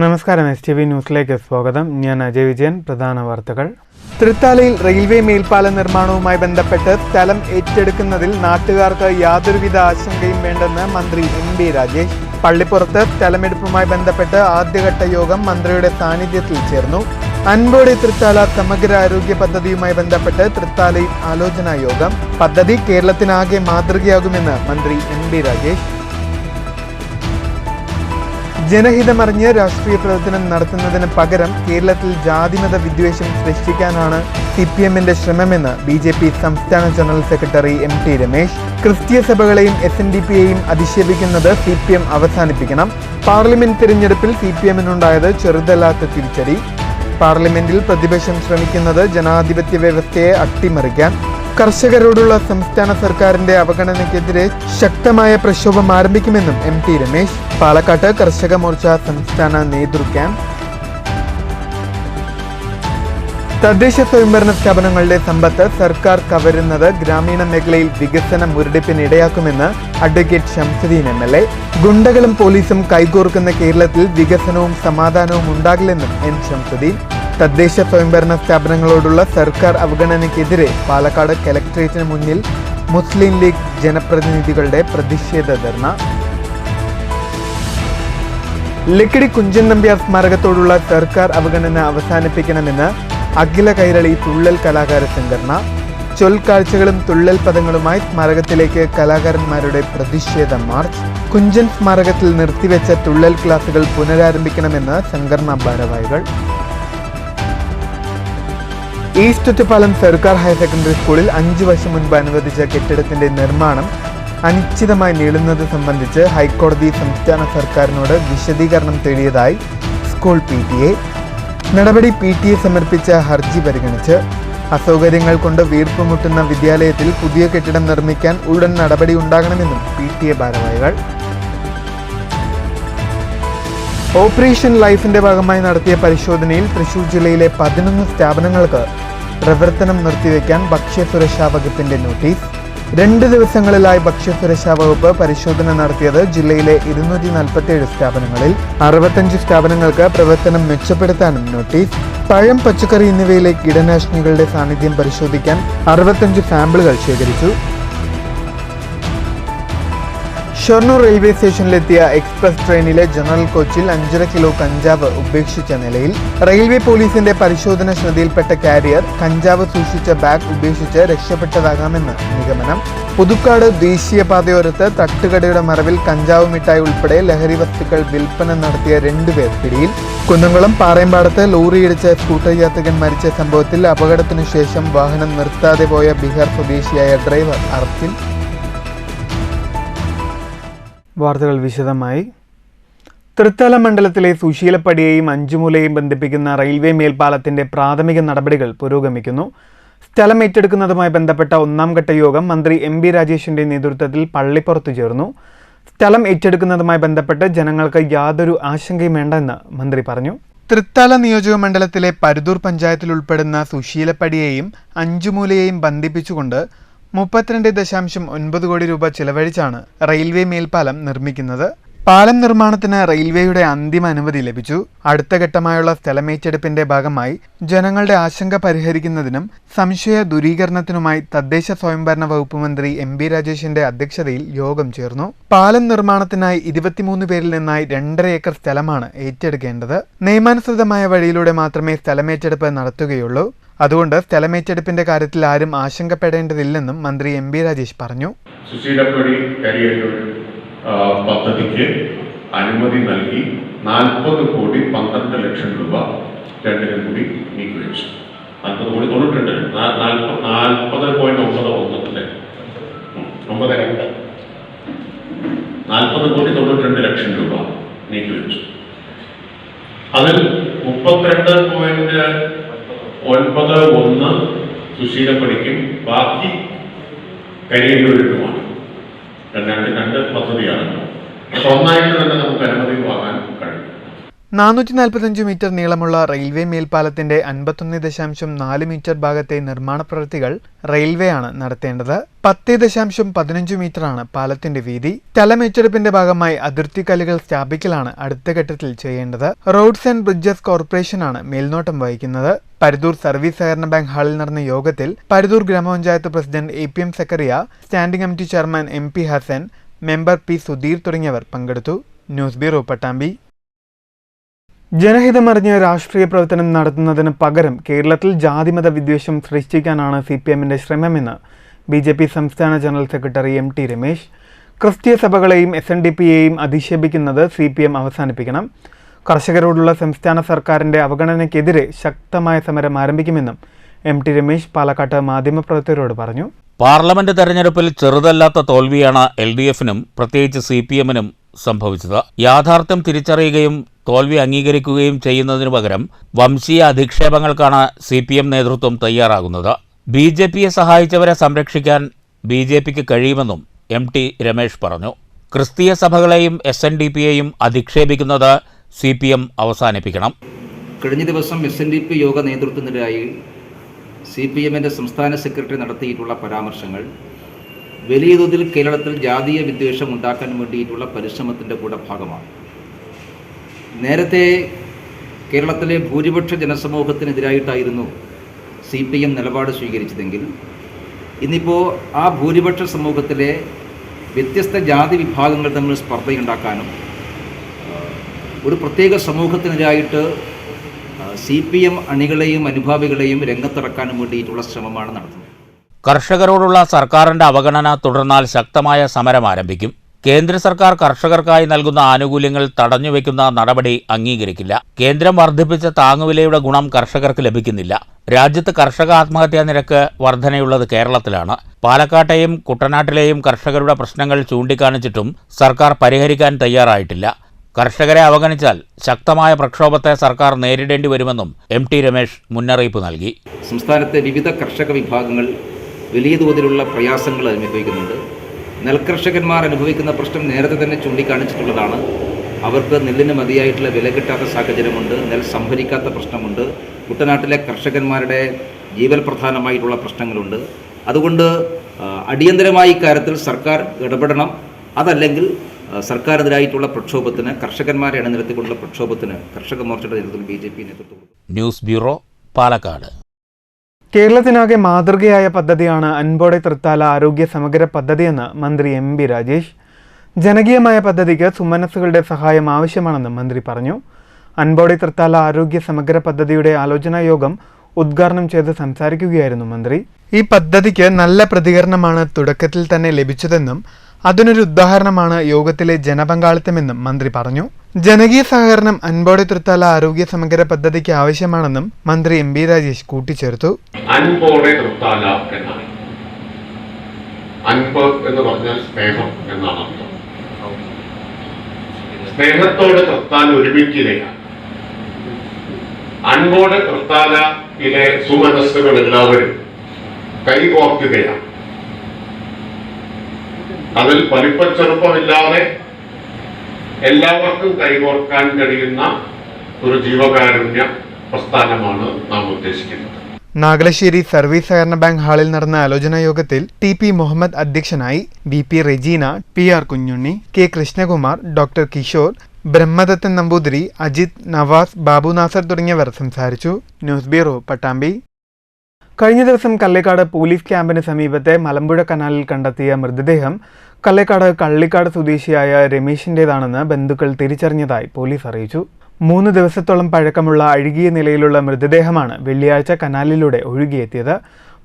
നമസ്കാരം. STV ന്യൂസിലേക്ക് സ്വാഗതം. ഞാൻ അജയ് വിജയൻ. പ്രധാന വാർത്തകൾ. തൃത്താലയിൽ റെയിൽവേ മേൽപ്പാല നിർമ്മാണവുമായി ബന്ധപ്പെട്ട് സ്ഥലം ഏറ്റെടുക്കുന്നതിൽ നാട്ടുകാർക്ക് യാതൊരുവിധ ആശങ്കയും വേണ്ടെന്ന് മന്ത്രി MB രാജേഷ്. പള്ളിപ്പുറത്ത് സ്ഥലമെടുപ്പുമായി ബന്ധപ്പെട്ട് ആദ്യഘട്ട യോഗം മന്ത്രിയുടെ സാന്നിധ്യത്തിൽ ചേർന്നു. അൻപോടെ തൃത്താല സമഗ്ര ആരോഗ്യ പദ്ധതിയുമായി ബന്ധപ്പെട്ട് തൃത്താലയിൽ ആലോചനാ യോഗം. പദ്ധതി കേരളത്തിനാകെ മാതൃകയാകുമെന്ന് മന്ത്രി MB രാജേഷ്. ജനഹിതമറിഞ്ഞ് രാഷ്ട്രീയ പ്രവർത്തനം നടത്തുന്നതിന് പകരം കേരളത്തിൽ ജാതിമത വിദ്വേഷം സൃഷ്ടിക്കാനാണ് CPMന്റെ ശ്രമമെന്ന് BJP സംസ്ഥാന ജനറൽ സെക്രട്ടറി MT രമേശ്. ക്രിസ്തീയ സഭകളെയും SNDPയെയും അധിക്ഷേപിക്കുന്നത് CPM അവസാനിപ്പിക്കണം. പാർലമെന്റ് തിരഞ്ഞെടുപ്പിൽ CPMനുണ്ടായത് ചെറുതല്ലാത്ത തിരിച്ചടി. പാർലമെന്റിൽ പ്രതിപക്ഷം ശ്രമിക്കുന്നത് ജനാധിപത്യ വ്യവസ്ഥയെ അട്ടിമറിക്കാൻ. കർഷകരോടുള്ള സംസ്ഥാന സർക്കാരിന്റെ അവഗണനയ്ക്കെതിരെ ശക്തമായ പ്രക്ഷോഭം ആരംഭിക്കുമെന്നും MT രമേശ്. പാലക്കാട്ട് കർഷക മോർച്ച സംസ്ഥാന നേതൃക്യാമ്പ്. തദ്ദേശ സ്വയംഭരണ സ്ഥാപനങ്ങളുടെ സമ്പത്ത് സർക്കാർ കവരുന്നത് ഗ്രാമീണ മേഖലയിൽ വികസന മുരടിപ്പിനിടയാക്കുമെന്ന് അഡ്വക്കേറ്റ് ഷംസുദ്ദീൻ MLA. ഗുണ്ടകളും പോലീസും കൈകോർക്കുന്ന കേരളത്തിൽ വികസനവും സമാധാനവും ഉണ്ടാകില്ലെന്നും N ഷംസുദ്ദീൻ. തദ്ദേശ സ്വയംഭരണ സ്ഥാപനങ്ങളോടുള്ള സർക്കാർ അവഗണനയ്ക്കെതിരെ പാലക്കാട് കലക്ട്രേറ്റിന് മുന്നിൽ മുസ്ലിം ലീഗ് ജനപ്രതിനിധികളുടെ പ്രതിഷേധ ധർണ. ലക്കിടി കുഞ്ചൻ നമ്പ്യാർ സ്മാരകത്തോടുള്ള സർക്കാർ അവഗണന അവസാനിപ്പിക്കണമെന്ന് അഖില കൈരളി തുള്ളൽ കലാകാര സംഘടന. ചൊൽക്കാഴ്ചകളും തുള്ളൽ പദങ്ങളുമായി സ്മാരകത്തിലേക്ക് കലാകാരന്മാരുടെ പ്രതിഷേധ മാർച്ച്. കുഞ്ചൻ സ്മാരകത്തിൽ നിർത്തിവെച്ച തുള്ളൽ ക്ലാസുകൾ പുനരാരംഭിക്കണമെന്ന് സംഘടനാ ഭാരവാഹികൾ. ഈസ്റ്റ് ഒറ്റപ്പാലം സർക്കാർ ഹയർ സെക്കൻഡറി സ്കൂളിൽ 5 വർഷം മുൻപ് അനുവദിച്ച കെട്ടിടത്തിന്റെ നിർമ്മാണം അനിശ്ചിതമായി നീളുന്നത് സംബന്ധിച്ച് ഹൈക്കോടതി സംസ്ഥാന സർക്കാരിനോട് വിശദീകരണം തേടിയതായി സ്കൂൾ PTA. നടപടി PTA സമർപ്പിച്ച ഹർജി പരിഗണിച്ച് അസൗകര്യങ്ങൾ കൊണ്ട് വീർപ്പുമുട്ടുന്ന വിദ്യാലയത്തിൽ പുതിയ കെട്ടിടം നിർമ്മിക്കാൻ ഉടൻ നടപടി ഉണ്ടാകണമെന്നും PTA ഭാരവാഹികൾ. ഓപ്പറേഷൻ ലൈഫിന്റെ ഭാഗമായി നടത്തിയ പരിശോധനയിൽ തൃശൂർ ജില്ലയിലെ 11 സ്ഥാപനങ്ങൾക്ക് പ്രവർത്തനം നിർത്തിവെക്കാൻ ഭക്ഷ്യസുരക്ഷാ വകുപ്പിന്റെ നോട്ടീസ്. 2 ദിവസങ്ങളിലായി ഭക്ഷ്യസുരക്ഷാ വകുപ്പ് പരിശോധന നടത്തിയത് ജില്ലയിലെ 247 സ്ഥാപനങ്ങളിൽ. 65 സ്ഥാപനങ്ങൾക്ക് പ്രവർത്തനം മെച്ചപ്പെടുത്താനും നോട്ടീസ്. പഴം, പച്ചക്കറി എന്നിവയിലെ കീടനാശിനികളുടെ സാന്നിധ്യം പരിശോധിക്കാൻ 65 സാമ്പിളുകൾ ശേഖരിച്ചു. ഷൊർണൂർ റെയിൽവേ സ്റ്റേഷനിലെത്തിയ എക്സ്പ്രസ് ട്രെയിനിലെ ജനറൽ കോച്ചിൽ 5.5 കിലോ കഞ്ചാവ് ഉപേക്ഷിച്ച നിലയിൽ. റെയിൽവേ പോലീസിന്റെ പരിശോധന ശ്രദ്ധയിൽപ്പെട്ട കാരിയർ കഞ്ചാവ് സൂക്ഷിച്ച ബാഗ് ഉപേക്ഷിച്ച് രക്ഷപ്പെട്ടതാകാമെന്ന് നിഗമനം. പുതുക്കാട് ദേശീയപാതയോരത്ത് തട്ടുകടയുടെ മറവിൽ കഞ്ചാവ് മിഠായി ഉൾപ്പെടെ ലഹരി വസ്തുക്കൾ വിൽപ്പന നടത്തിയ 2 പേർ പിടിയിൽ. കുന്നംകുളം പാറയമ്പാടത്ത് ലോറിയിടിച്ച് സ്കൂട്ടർ യാത്രികൻ മരിച്ച സംഭവത്തിൽ അപകടത്തിനു ശേഷം വാഹനം നിർത്താതെ പോയ ബീഹാർ സ്വദേശിയായ ഡ്രൈവർ അറസ്റ്റിൽ. വാർത്തകൾ വിശദമായി. തൃത്താല മണ്ഡലത്തിലെ സുശീലപ്പടിയെയും അഞ്ചുമൂലയെയും ബന്ധിപ്പിക്കുന്ന റെയിൽവേ മേൽപ്പാലത്തിന്റെ പ്രാഥമിക നടപടികൾ പുരോഗമിക്കുന്നു. സ്ഥലം ഏറ്റെടുക്കുന്നതുമായി ബന്ധപ്പെട്ട 1ാം ഘട്ട യോഗം മന്ത്രി MB രാജേഷിന്റെ നേതൃത്വത്തിൽ പള്ളിപ്പുറത്ത് ചേർന്നു. സ്ഥലം ഏറ്റെടുക്കുന്നതുമായി ബന്ധപ്പെട്ട് ജനങ്ങൾക്ക് യാതൊരു ആശങ്കയും വേണ്ടെന്ന് മന്ത്രി പറഞ്ഞു. തൃത്താല നിയോജക മണ്ഡലത്തിലെ പരുതൂർ പഞ്ചായത്തിൽ ഉൾപ്പെടുന്ന സുശീലപ്പടിയെയും അഞ്ചുമൂലയെയും ബന്ധിപ്പിച്ചുകൊണ്ട് 32.9 കോടി രൂപ ചിലവഴിച്ചാണ് റെയിൽവേ മേൽപ്പാലം നിർമ്മിക്കുന്നത്. പാലം നിർമ്മാണത്തിന് റെയിൽവേയുടെ അന്തിമ അനുമതി ലഭിച്ചു. അടുത്ത ഘട്ടമായുള്ള സ്ഥലമേറ്റെടുപ്പിന്റെ ഭാഗമായി ജനങ്ങളുടെ ആശങ്ക പരിഹരിക്കുന്നതിനും സംശയ ദൂരീകരണത്തിനുമായി തദ്ദേശ സ്വയംഭരണ വകുപ്പ് മന്ത്രി MB രാജേഷിന്റെ അധ്യക്ഷതയിൽ യോഗം ചേർന്നു. പാലം നിർമ്മാണത്തിനായി 23 പേരിൽ നിന്നായി 2.5 ഏക്കർ സ്ഥലമാണ് ഏറ്റെടുക്കേണ്ടത്. നിയമാനുസൃതമായ വഴിയിലൂടെ മാത്രമേ സ്ഥലമേറ്റെടുപ്പ് നടത്തുകയുള്ളൂ. അതുകൊണ്ട് സ്ഥലമേറ്റെടുപ്പിന്റെ കാര്യത്തിൽ ആരും ആശങ്കപ്പെടേണ്ടതില്ലെന്നും മന്ത്രി MB രാജേഷ് പറഞ്ഞു. സുശീലപ്പടി പദ്ധതിക്ക് അനുമതി നൽകി 40 കോടി 12 ലക്ഷം രൂപ രണ്ടിനും കൂടി നീക്കിവെച്ചു. 40 കോടി 92 40 കോടി 92 ലക്ഷം രൂപ നീക്കിവെച്ചു. അതിൽ 32.91 സുശീലപ്പടിക്കും ബാക്കി കരിയല്ലൂരിനുമാണ്. രണ്ട് പദ്ധതിയാണ്. ഒന്നായിട്ട് തന്നെ നമുക്ക് അനുമതി വാങ്ങാൻ കഴിയും. 445 മീറ്റർ നീളമുള്ള റെയിൽവേ മേൽപ്പാലത്തിന്റെ 51.4 മീറ്റർ ഭാഗത്തെ നിർമ്മാണ പ്രവൃത്തികൾ റെയിൽവേയാണ് നടത്തേണ്ടത്. 10.15 മീറ്ററാണ് പാലത്തിന്റെ വീതി. സ്ഥലമേറ്റെടുപ്പിന്റെ ഭാഗമായി അതിർത്തി കല്ലുകൾ സ്ഥാപിക്കലാണ് അടുത്ത ഘട്ടത്തിൽ ചെയ്യേണ്ടത്. റോഡ്സ് ആൻഡ് ബ്രിഡ്ജസ് കോർപ്പറേഷനാണ് മേൽനോട്ടം വഹിക്കുന്നത്. പരുതൂർ സർവീസ് സഹകരണ ബാങ്ക് ഹാളിൽ നടന്ന യോഗത്തിൽ പരുതൂർ ഗ്രാമപഞ്ചായത്ത് president APM Zakariya, standing committee chairman MP Hassan, member P Sudheer തുടങ്ങിയവർ പങ്കെടുത്തു. News bureau, Pattambi. ജനഹിതമറിഞ്ഞ് രാഷ്ട്രീയ പ്രവർത്തനം നടത്തുന്നതിന് പകരം കേരളത്തിൽ ജാതിമത വിദ്വേഷം സൃഷ്ടിക്കാനാണ് CPMന്റെ ശ്രമമെന്ന് BJP സംസ്ഥാന ജനറൽ സെക്രട്ടറി MT രമേശ്. ക്രിസ്തീയ സഭകളെയും SNDPയെയും അധിക്ഷേപിക്കുന്നത് CPM അവസാനിപ്പിക്കണം. കർഷകരോടുള്ള സംസ്ഥാന സർക്കാരിന്റെ അവഗണനയ്ക്കെതിരെ ശക്തമായ സമരം ആരംഭിക്കുമെന്നും MT രമേശ് പാലക്കാട്ട് മാധ്യമപ്രവർത്തകരോട് പറഞ്ഞു. പാർലമെന്റ് തെരഞ്ഞെടുപ്പിൽ ചെറുതല്ലാത്ത തോൽവിയാണ് LDFനും പ്രത്യേകിച്ച് CPMനും സംഭവിച്ചത്. യാഥാർത്ഥ്യം തിരിച്ചറിയുകയും തോൽവി അംഗീകരിക്കുകയും ചെയ്യുന്നതിനു പകരം വംശീയ അധിക്ഷേപങ്ങൾക്കാണ് CPM നേതൃത്വം തയ്യാറാകുന്നത്. BJPയെ സഹായിച്ചവരെ സംരക്ഷിക്കാൻ BJPക്ക് കഴിയുമെന്നും MT രമേശ് പറഞ്ഞു. ക്രിസ്തീയ സഭകളെയും SNDPയെയും അധിക്ഷേപിക്കുന്നത് CPM അവസാനിപ്പിക്കണം. കഴിഞ്ഞ ദിവസം SNDP യോഗ നേതൃത്വത്തിനെതിരായി CPMന്റെ സംസ്ഥാന സെക്രട്ടറി നടത്തിയിട്ടുള്ള പരാമർശങ്ങൾ വലിയ തോതിൽ കേരളത്തിൽ ജാതീയ വിദ്വേഷം ഉണ്ടാക്കാൻ വേണ്ടിയിട്ടുള്ള പരിശ്രമത്തിൻ്റെ കൂടെ ഭാഗമാണ്. നേരത്തെ കേരളത്തിലെ ഭൂരിപക്ഷ ജനസമൂഹത്തിനെതിരായിട്ടായിരുന്നു CPM നിലപാട് സ്വീകരിച്ചതെങ്കിൽ ഇന്നിപ്പോൾ ആ ഭൂരിപക്ഷ സമൂഹത്തിലെ വ്യത്യസ്ത ജാതി വിഭാഗങ്ങൾ തമ്മിൽ സ്പർദ്ധയുണ്ടാക്കാനും ഒരു പ്രത്യേക സമൂഹത്തിനെതിരായിട്ട് CPM അണികളെയും അനുഭാവികളെയും രംഗത്തിറക്കാനും വേണ്ടിയിട്ടുള്ള ശ്രമമാണ് നടത്തുന്നത്. കർഷകരോടുള്ള സർക്കാരിന്റെ അവഗണന തുടർന്നാൽ ശക്തമായ സമരം ആരംഭിക്കും. കേന്ദ്ര സർക്കാർ കർഷകർക്കായി നൽകുന്ന ആനുകൂല്യങ്ങൾ തടഞ്ഞുവെക്കുന്ന നടപടി അംഗീകരിക്കില്ല. കേന്ദ്രം വർദ്ധിപ്പിച്ച താങ്ങുവിലയുടെ ഗുണം കർഷകർക്ക് ലഭിക്കുന്നില്ല. രാജ്യത്ത് കർഷക ആത്മഹത്യാ നിരക്ക് വർധനയുള്ളത് കേരളത്തിലാണ്. പാലക്കാട്ടെയും കുട്ടനാട്ടിലെയും കർഷകരുടെ പ്രശ്നങ്ങൾ ചൂണ്ടിക്കാണിച്ചിട്ടും സർക്കാർ പരിഹരിക്കാൻ തയ്യാറായിട്ടില്ല. കർഷകരെ അവഗണിച്ചാൽ ശക്തമായ പ്രക്ഷോഭത്തെ സർക്കാർ നേരിടേണ്ടി വരുമെന്നും MT രമേശ് മുന്നറിയിപ്പ് നൽകി. സംസ്ഥാനത്തെ വിവിധ കർഷക വിഭാഗങ്ങൾ വലിയ തോതിലുള്ള പ്രയാസങ്ങൾ അനുഭവിക്കുന്നുണ്ട്. നെൽകർഷകന്മാർ അനുഭവിക്കുന്ന പ്രശ്നം നേരത്തെ തന്നെ ചൂണ്ടിക്കാണിച്ചിട്ടുള്ളതാണ്. അവർക്ക് നെല്ലിന് മതിയായിട്ടുള്ള വില കിട്ടാത്ത സാഹചര്യമുണ്ട്. നെൽ സംഭരിക്കാത്ത പ്രശ്നമുണ്ട്. കുട്ടനാട്ടിലെ കർഷകന്മാരുടെ ജീവൽ പ്രധാനമായിട്ടുള്ള പ്രശ്നങ്ങളുണ്ട്. അതുകൊണ്ട് അടിയന്തരമായി ഇക്കാര്യത്തിൽ സർക്കാർ ഇടപെടണം. അതല്ലെങ്കിൽ സർക്കാരിനെതിരായിട്ടുള്ള പ്രക്ഷോഭത്തിന്, കർഷകന്മാരെ അണിനിരത്തിക്കൊണ്ടുള്ള പ്രക്ഷോഭത്തിന് കർഷക മോർച്ചയുടെ നേതൃത്വത്തിൽ BJP നേതൃത്വം കൊടുക്കും. News bureau, Palakkad. കേരളത്തിനാകെ മാതൃകയായ പദ്ധതിയാണ് അൻപോടെ തൃത്താല ആരോഗ്യ സമഗ്ര പദ്ധതിയെന്ന് മന്ത്രി MB രാജേഷ്. ജനകീയമായ പദ്ധതിക്ക് സുമനസ്സുകളുടെ സഹായം ആവശ്യമാണെന്ന് മന്ത്രി പറഞ്ഞു. അൻപോടെ തൃത്താല ആരോഗ്യ സമഗ്ര പദ്ധതിയുടെ ആലോചനാ യോഗം ഉദ്ഘാടനം ചെയ്ത് സംസാരിക്കുകയായിരുന്നു മന്ത്രി. ഈ പദ്ധതിക്ക് നല്ല പ്രതികരണമാണ് തുടക്കത്തിൽ തന്നെ ലഭിച്ചതെന്നും അതിനൊരു ഉദാഹരണമാണ് യോഗത്തിലെ ജനപങ്കാളിത്തമെന്നും മന്ത്രി പറഞ്ഞു. ജനകീയ സഹകരണം അൻപോടെ തൃത്താല ആരോഗ്യ സമഗ്ര പദ്ധതിക്ക് ആവശ്യമാണെന്നും മന്ത്രി MB രാജേഷ് കൂട്ടിച്ചേർത്തു. അൻപോടെ തൃത്താല എന്നാണ്. അൻപ് എന്ന് പറഞ്ഞാൽ സ്നേഹം എന്നാണ് അർത്ഥം. സ്നേഹത്തോടെ തൃത്താല ഒരുമിക്കുകയാണ്. അൻപോടെ തൃത്താലയിലെ സുമനസ്സുകൾ എല്ലാവരും കൈകോർക്കുകയാണ്. അതിൽ വലിപ്പച്ചെറുപ്പമില്ലാതെ എല്ലാവർക്കും കൈകോർക്കാൻ കഴിയുന്ന ഒരു ജീവകാരുണ്യ പ്രസ്ഥാനമാണ് നാം ഉദ്ദേശിക്കുന്നത്. നാഗലശ്ശേരി സർവീസ് സഹകരണ ബാങ്ക് ഹാളിൽ നടന്ന ആലോചനാ യോഗത്തിൽ TP മുഹമ്മദ് അധ്യക്ഷനായി. BP Regina, PR Kunhunni, K Krishnakumar, doctor Kishore, Brahmadathan Namboothiri, Ajith, Navas, Babu Nasar തുടങ്ങിയവർ സംസാരിച്ചു. News bureau, Pattambi. കഴിഞ്ഞ ദിവസം കല്ലേക്കാട് പോലീസ് ക്യാമ്പിന് സമീപത്തെ മലമ്പുഴ കനാലിൽ കണ്ടെത്തിയ മൃതദേഹം കല്ലേക്കാട് കള്ളിക്കാട് സ്വദേശിയായ രമേശിൻ്റേതാണെന്ന് ബന്ധുക്കൾ തിരിച്ചറിഞ്ഞതായി പോലീസ് അറിയിച്ചു. 3 ദിവസത്തോളം പഴക്കമുള്ള അഴുകിയ നിലയിലുള്ള മൃതദേഹമാണ് വെള്ളിയാഴ്ച കനാലിലൂടെ ഒഴുകിയെത്തിയത്.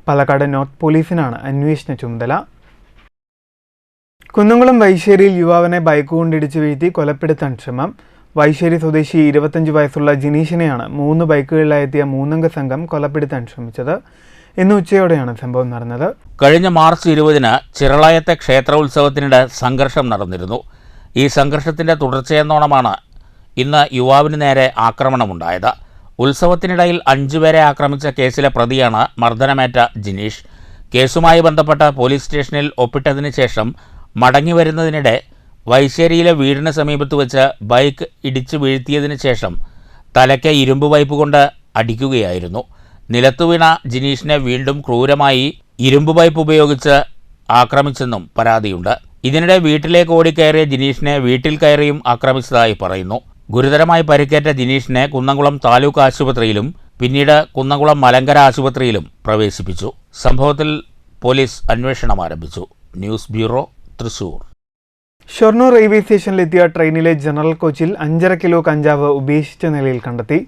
പാലക്കാട് നോർത്ത് പോലീസിനാണ് അന്വേഷണ ചുമതല. കുന്നംകുളം വൈശ്ശേരിയിൽ യുവാവിനെ ബൈക്ക് കൊണ്ടിടിച്ചു വീഴ്ത്തി കൊലപ്പെടുത്താൻ ശ്രമം. വൈശ്ശേരി സ്വദേശി 25 വയസ്സുള്ള ജിനീഷിനെയാണ് 3 ബൈക്കുകളിലായെത്തിയ 3 അംഗ സംഘം കൊലപ്പെടുത്താൻ ശ്രമിച്ചത്. ഇന്ന് ഉച്ചയോടെയാണ് സംഭവം നടന്നത്. കഴിഞ്ഞ മാർച്ച് 20-ന് ചിറളയത്തെ ക്ഷേത്രോത്സവത്തിനിടെ സംഘർഷം നടന്നിരുന്നു. ഈ സംഘർഷത്തിന്റെ തുടർച്ചയെന്നോണമാണ് ഇന്ന് യുവാവിന് നേരെ ആക്രമണമുണ്ടായത്. ഉത്സവത്തിനിടയിൽ 5 പേരെ ആക്രമിച്ച കേസിലെ പ്രതിയാണ് മർദ്ദനമേറ്റ ജിനീഷ്. കേസുമായി ബന്ധപ്പെട്ട പോലീസ് സ്റ്റേഷനിൽ ഒപ്പിട്ടതിന് ശേഷം മടങ്ങിവരുന്നതിനിടെ വൈശ്ശേരിയിലെ വീടിന് സമീപത്ത് വെച്ച് ബൈക്ക് ഇടിച്ചു വീഴ്ത്തിയതിനു ശേഷം തലയ്ക്ക് ഇരുമ്പ് പൈപ്പ് കൊണ്ട് അടിക്കുകയായിരുന്നു. നിലത്തു വീണ ജിനീഷിനെ വീണ്ടും ക്രൂരമായി ഇരുമ്പ് പൈപ്പ് ഉപയോഗിച്ച് ആക്രമിച്ചെന്നും പരാതിയുണ്ട്. ഇതിനിടെ വീട്ടിലേക്ക് ഓടിക്കയറിയ ജിനീഷിനെ വീട്ടിൽ കയറിയും ആക്രമിച്ചതായി പറയുന്നു. ഗുരുതരമായി പരിക്കേറ്റ ജിനീഷിനെ കുന്നംകുളം താലൂക്ക് ആശുപത്രിയിലും പിന്നീട് കുന്നംകുളം മലങ്കര ആശുപത്രിയിലും പ്രവേശിപ്പിച്ചു. സംഭവത്തിൽ പോലീസ് അന്വേഷണം ആരംഭിച്ചു. News bureau, Thrissur. Shoranur railway സ്റ്റേഷനിലെത്തിയ ട്രെയിനിലെ ജനറൽ കോച്ചിൽ 5.5 കിലോ കഞ്ചാവ് ഉപേക്ഷിച്ച നിലയിൽ കണ്ടെത്തി.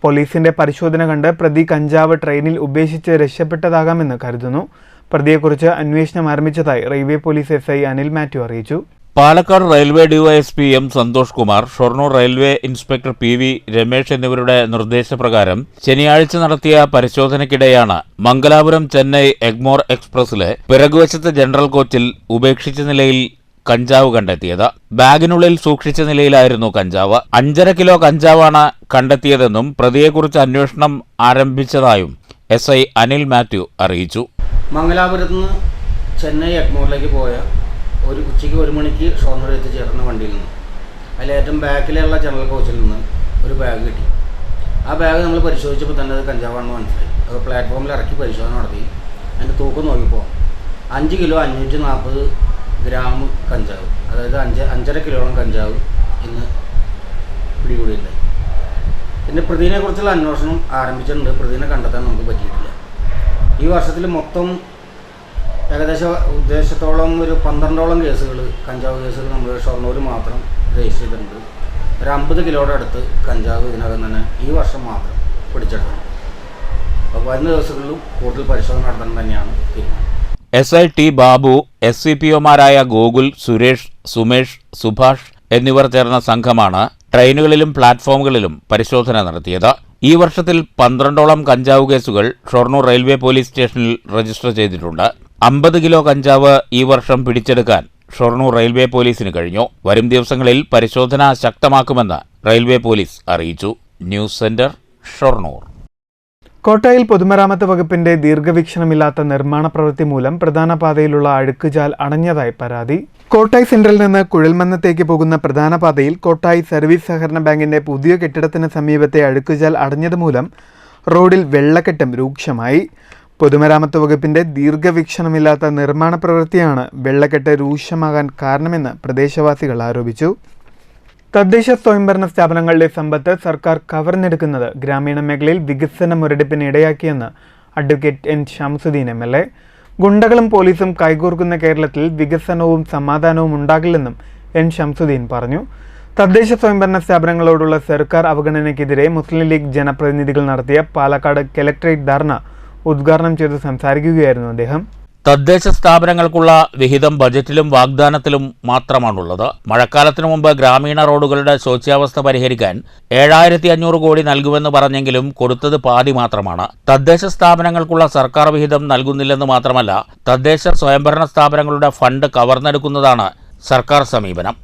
പോലീസിന്റെ പരിശോധന കണ്ട് പ്രതി കഞ്ചാവ് ട്രെയിനിൽ ഉപേക്ഷിച്ച് രക്ഷപ്പെട്ടതാകാമെന്ന് കരുതുന്നു. പ്രതിയെക്കുറിച്ച് അന്വേഷണം ആരംഭിച്ചതായി railway police SI Anil Mathew അറിയിച്ചു. Palakkad railway DYSP M Santhosh Kumar, Shoranur railway inspector PV Ramesh എന്നിവരുടെ നിർദ്ദേശപ്രകാരം ശനിയാഴ്ച നടത്തിയ പരിശോധനയ്ക്കിടെയാണ് മംഗലാപുരം ചെന്നൈ എഗ്മോർ എക്സ്പ്രസിലെ പിറകുവശത്തെ ജനറൽ കോച്ചിൽ ഉപേക്ഷിച്ച നിലയിൽ കഞ്ചാവ് കണ്ടെത്തിയത്. ബാഗിനുള്ളിൽ സൂക്ഷിച്ച നിലയിലായിരുന്നു കഞ്ചാവ്. 5.5 കിലോ കഞ്ചാവാണ് കണ്ടെത്തിയതെന്നും പ്രതിയെക്കുറിച്ച് അന്വേഷണം ആരംഭിച്ചതായും SI അനിൽ മാത്യു അറിയിച്ചു. മംഗലാപുരത്ത് നിന്ന് ചെന്നൈ എഗ്മോറിലേക്ക് പോയ ഉച്ചയ്ക്ക് 1 മണിക്ക് ഷൊർണൂർ എത്തിച്ചേർന്ന വണ്ടിയിൽ നിന്ന് അതിലേറ്റവും ബാക്കിലുള്ള ജനറൽ കോച്ചിൽ നിന്ന് ഒരു ബാഗ് കിട്ടി. ആ ബാഗ് നമ്മൾ പരിശോധിച്ചപ്പോൾ തന്നെ അത് കഞ്ചാവാണെന്ന് മനസ്സിലായി. അത് പ്ലാറ്റ്ഫോമിൽ ഇറക്കി പരിശോധന നടത്തി അതിൻ്റെ തൂക്കം നോക്കിയപ്പോൾ 5 കിലോ 540 ഗ്രാം കഞ്ചാവ്, അതായത് 5.5 കിലോളം കഞ്ചാവ് ഇന്ന് പിടികൂടിയിട്ടുണ്ട്. പിന്നെ പ്രതിനെക്കുറിച്ചുള്ള അന്വേഷണം ആരംഭിച്ചിട്ടുണ്ട്. പ്രതിനെ കണ്ടെത്താൻ നമുക്ക് പറ്റിയിട്ടില്ല. ഈ വർഷത്തിൽ മൊത്തം ഏകദേശം ഉദ്ദേശത്തോളം ഒരു 12ഓളം കേസുകൾ, കഞ്ചാവ് കേസുകൾ നമ്മൾ ഷൊർണൂർ മാത്രം രജിസ്റ്റർ ചെയ്തിട്ടുണ്ട്. ഒരു 50 കിലോയുടെ അടുത്ത് കഞ്ചാവ് ഇതിനകം തന്നെ ഈ വർഷം മാത്രം പിടിച്ചെടുക്കുന്നത്. അപ്പോൾ വരുന്ന ദിവസങ്ങളിലും കൂടുതൽ പരിശോധന നടത്താൻ തന്നെയാണ് തീരുമാനം. SI T ബാബു, SCPOമാരായ ഗോകുൽ, സുരേഷ്, സുമേഷ്, സുഭാഷ് എന്നിവർ ചേർന്ന സംഘമാണ് ട്രെയിനുകളിലും പ്ലാറ്റ്ഫോമുകളിലും പരിശോധന നടത്തിയത്. ഈ വർഷത്തിൽ 12ഓളം കഞ്ചാവ് കേസുകൾ ഷൊർണൂർ റെയിൽവേ പോലീസ് സ്റ്റേഷനിൽ രജിസ്റ്റർ ചെയ്തിട്ടുണ്ട്. 50 കിലോ കഞ്ചാവ് ഈ വർഷം പിടിച്ചെടുക്കാൻ ഷൊർണൂർ റെയിൽവേ പോലീസിന് കഴിഞ്ഞു. വരും ദിവസങ്ങളിൽ പരിശോധന ശക്തമാക്കുമെന്ന് റെയിൽവേ പോലീസ് അറിയിച്ചു. News centre, Shoranur. കോട്ടായിൽ പൊതുമരാമത്ത് വകുപ്പിന്റെ ദീർഘവീക്ഷണമില്ലാത്ത നിർമ്മാണ പ്രവൃത്തി മൂലം പ്രധാന പാതയിലുള്ള അഴുക്കുചാൽ അടഞ്ഞതായി പരാതി. കോട്ടായി സെന്ററിൽ നിന്ന് കുഴൽമന്നത്തേക്ക് പോകുന്ന പ്രധാന പാതയിൽ കോട്ടായി സർവീസ് സഹകരണ ബാങ്കിന്റെ പുതിയ കെട്ടിടത്തിന് സമീപത്തെ അഴുക്കുചാൽ അടഞ്ഞതുമൂലം റോഡിൽ വെള്ളക്കെട്ടും രൂക്ഷമായി. പൊതുമരാമത്ത് വകുപ്പിന്റെ ദീർഘവീക്ഷണമില്ലാത്ത നിർമ്മാണ പ്രവൃത്തിയാണ് വെള്ളക്കെട്ട് രൂക്ഷമാകാൻ കാരണമെന്ന് പ്രദേശവാസികൾ ആരോപിച്ചു. തദ്ദേശ സ്വയംഭരണ സ്ഥാപനങ്ങളുടെ സമ്പത്ത് സർക്കാർ കവർന്നെടുക്കുന്നത് ഗ്രാമീണ മേഖലയിൽ വികസന മുരടിപ്പിന് ഇടയാക്കിയെന്ന് അഡ്വക്കേറ്റ് N ഷംസുദ്ദീൻ MLA. ഗുണ്ടകളും പോലീസും കൈകോർക്കുന്ന കേരളത്തിൽ വികസനവും സമാധാനവും ഉണ്ടാകില്ലെന്നും N ഷംസുദ്ദീൻ പറഞ്ഞു. തദ്ദേശ സ്വയംഭരണ സ്ഥാപനങ്ങളോടുള്ള സർക്കാർ അവഗണനയ്ക്കെതിരെ മുസ്ലിം ലീഗ് ജനപ്രതിനിധികൾ നടത്തിയ പാലക്കാട് കലക്ടറേറ്റ് ധർണ ഉദ്ഘാടനം ചെയ്ത് സംസാരിക്കുകയായിരുന്നു അദ്ദേഹം. തദ്ദേശ സ്ഥാപനങ്ങൾക്കുള്ള വിഹിതം ബജറ്റിലും വാഗ്ദാനത്തിലും മാത്രമാണുള്ളത്. മഴക്കാലത്തിനു മുമ്പ് ഗ്രാമീണ റോഡുകളുടെ ശോച്യാവസ്ഥ പരിഹരിക്കാൻ 7500 കോടി നൽകുമെന്ന് പറഞ്ഞെങ്കിലും കൊടുത്തത് പാതി മാത്രമാണ്. തദ്ദേശ സ്ഥാപനങ്ങൾക്കുള്ള സർക്കാർ വിഹിതം നൽകുന്നില്ലെന്ന് മാത്രമല്ല, തദ്ദേശ സ്വയംഭരണ സ്ഥാപനങ്ങളുടെ ഫണ്ട് കവർന്നെടുക്കുന്നതാണ് സർക്കാർ സമീപനം.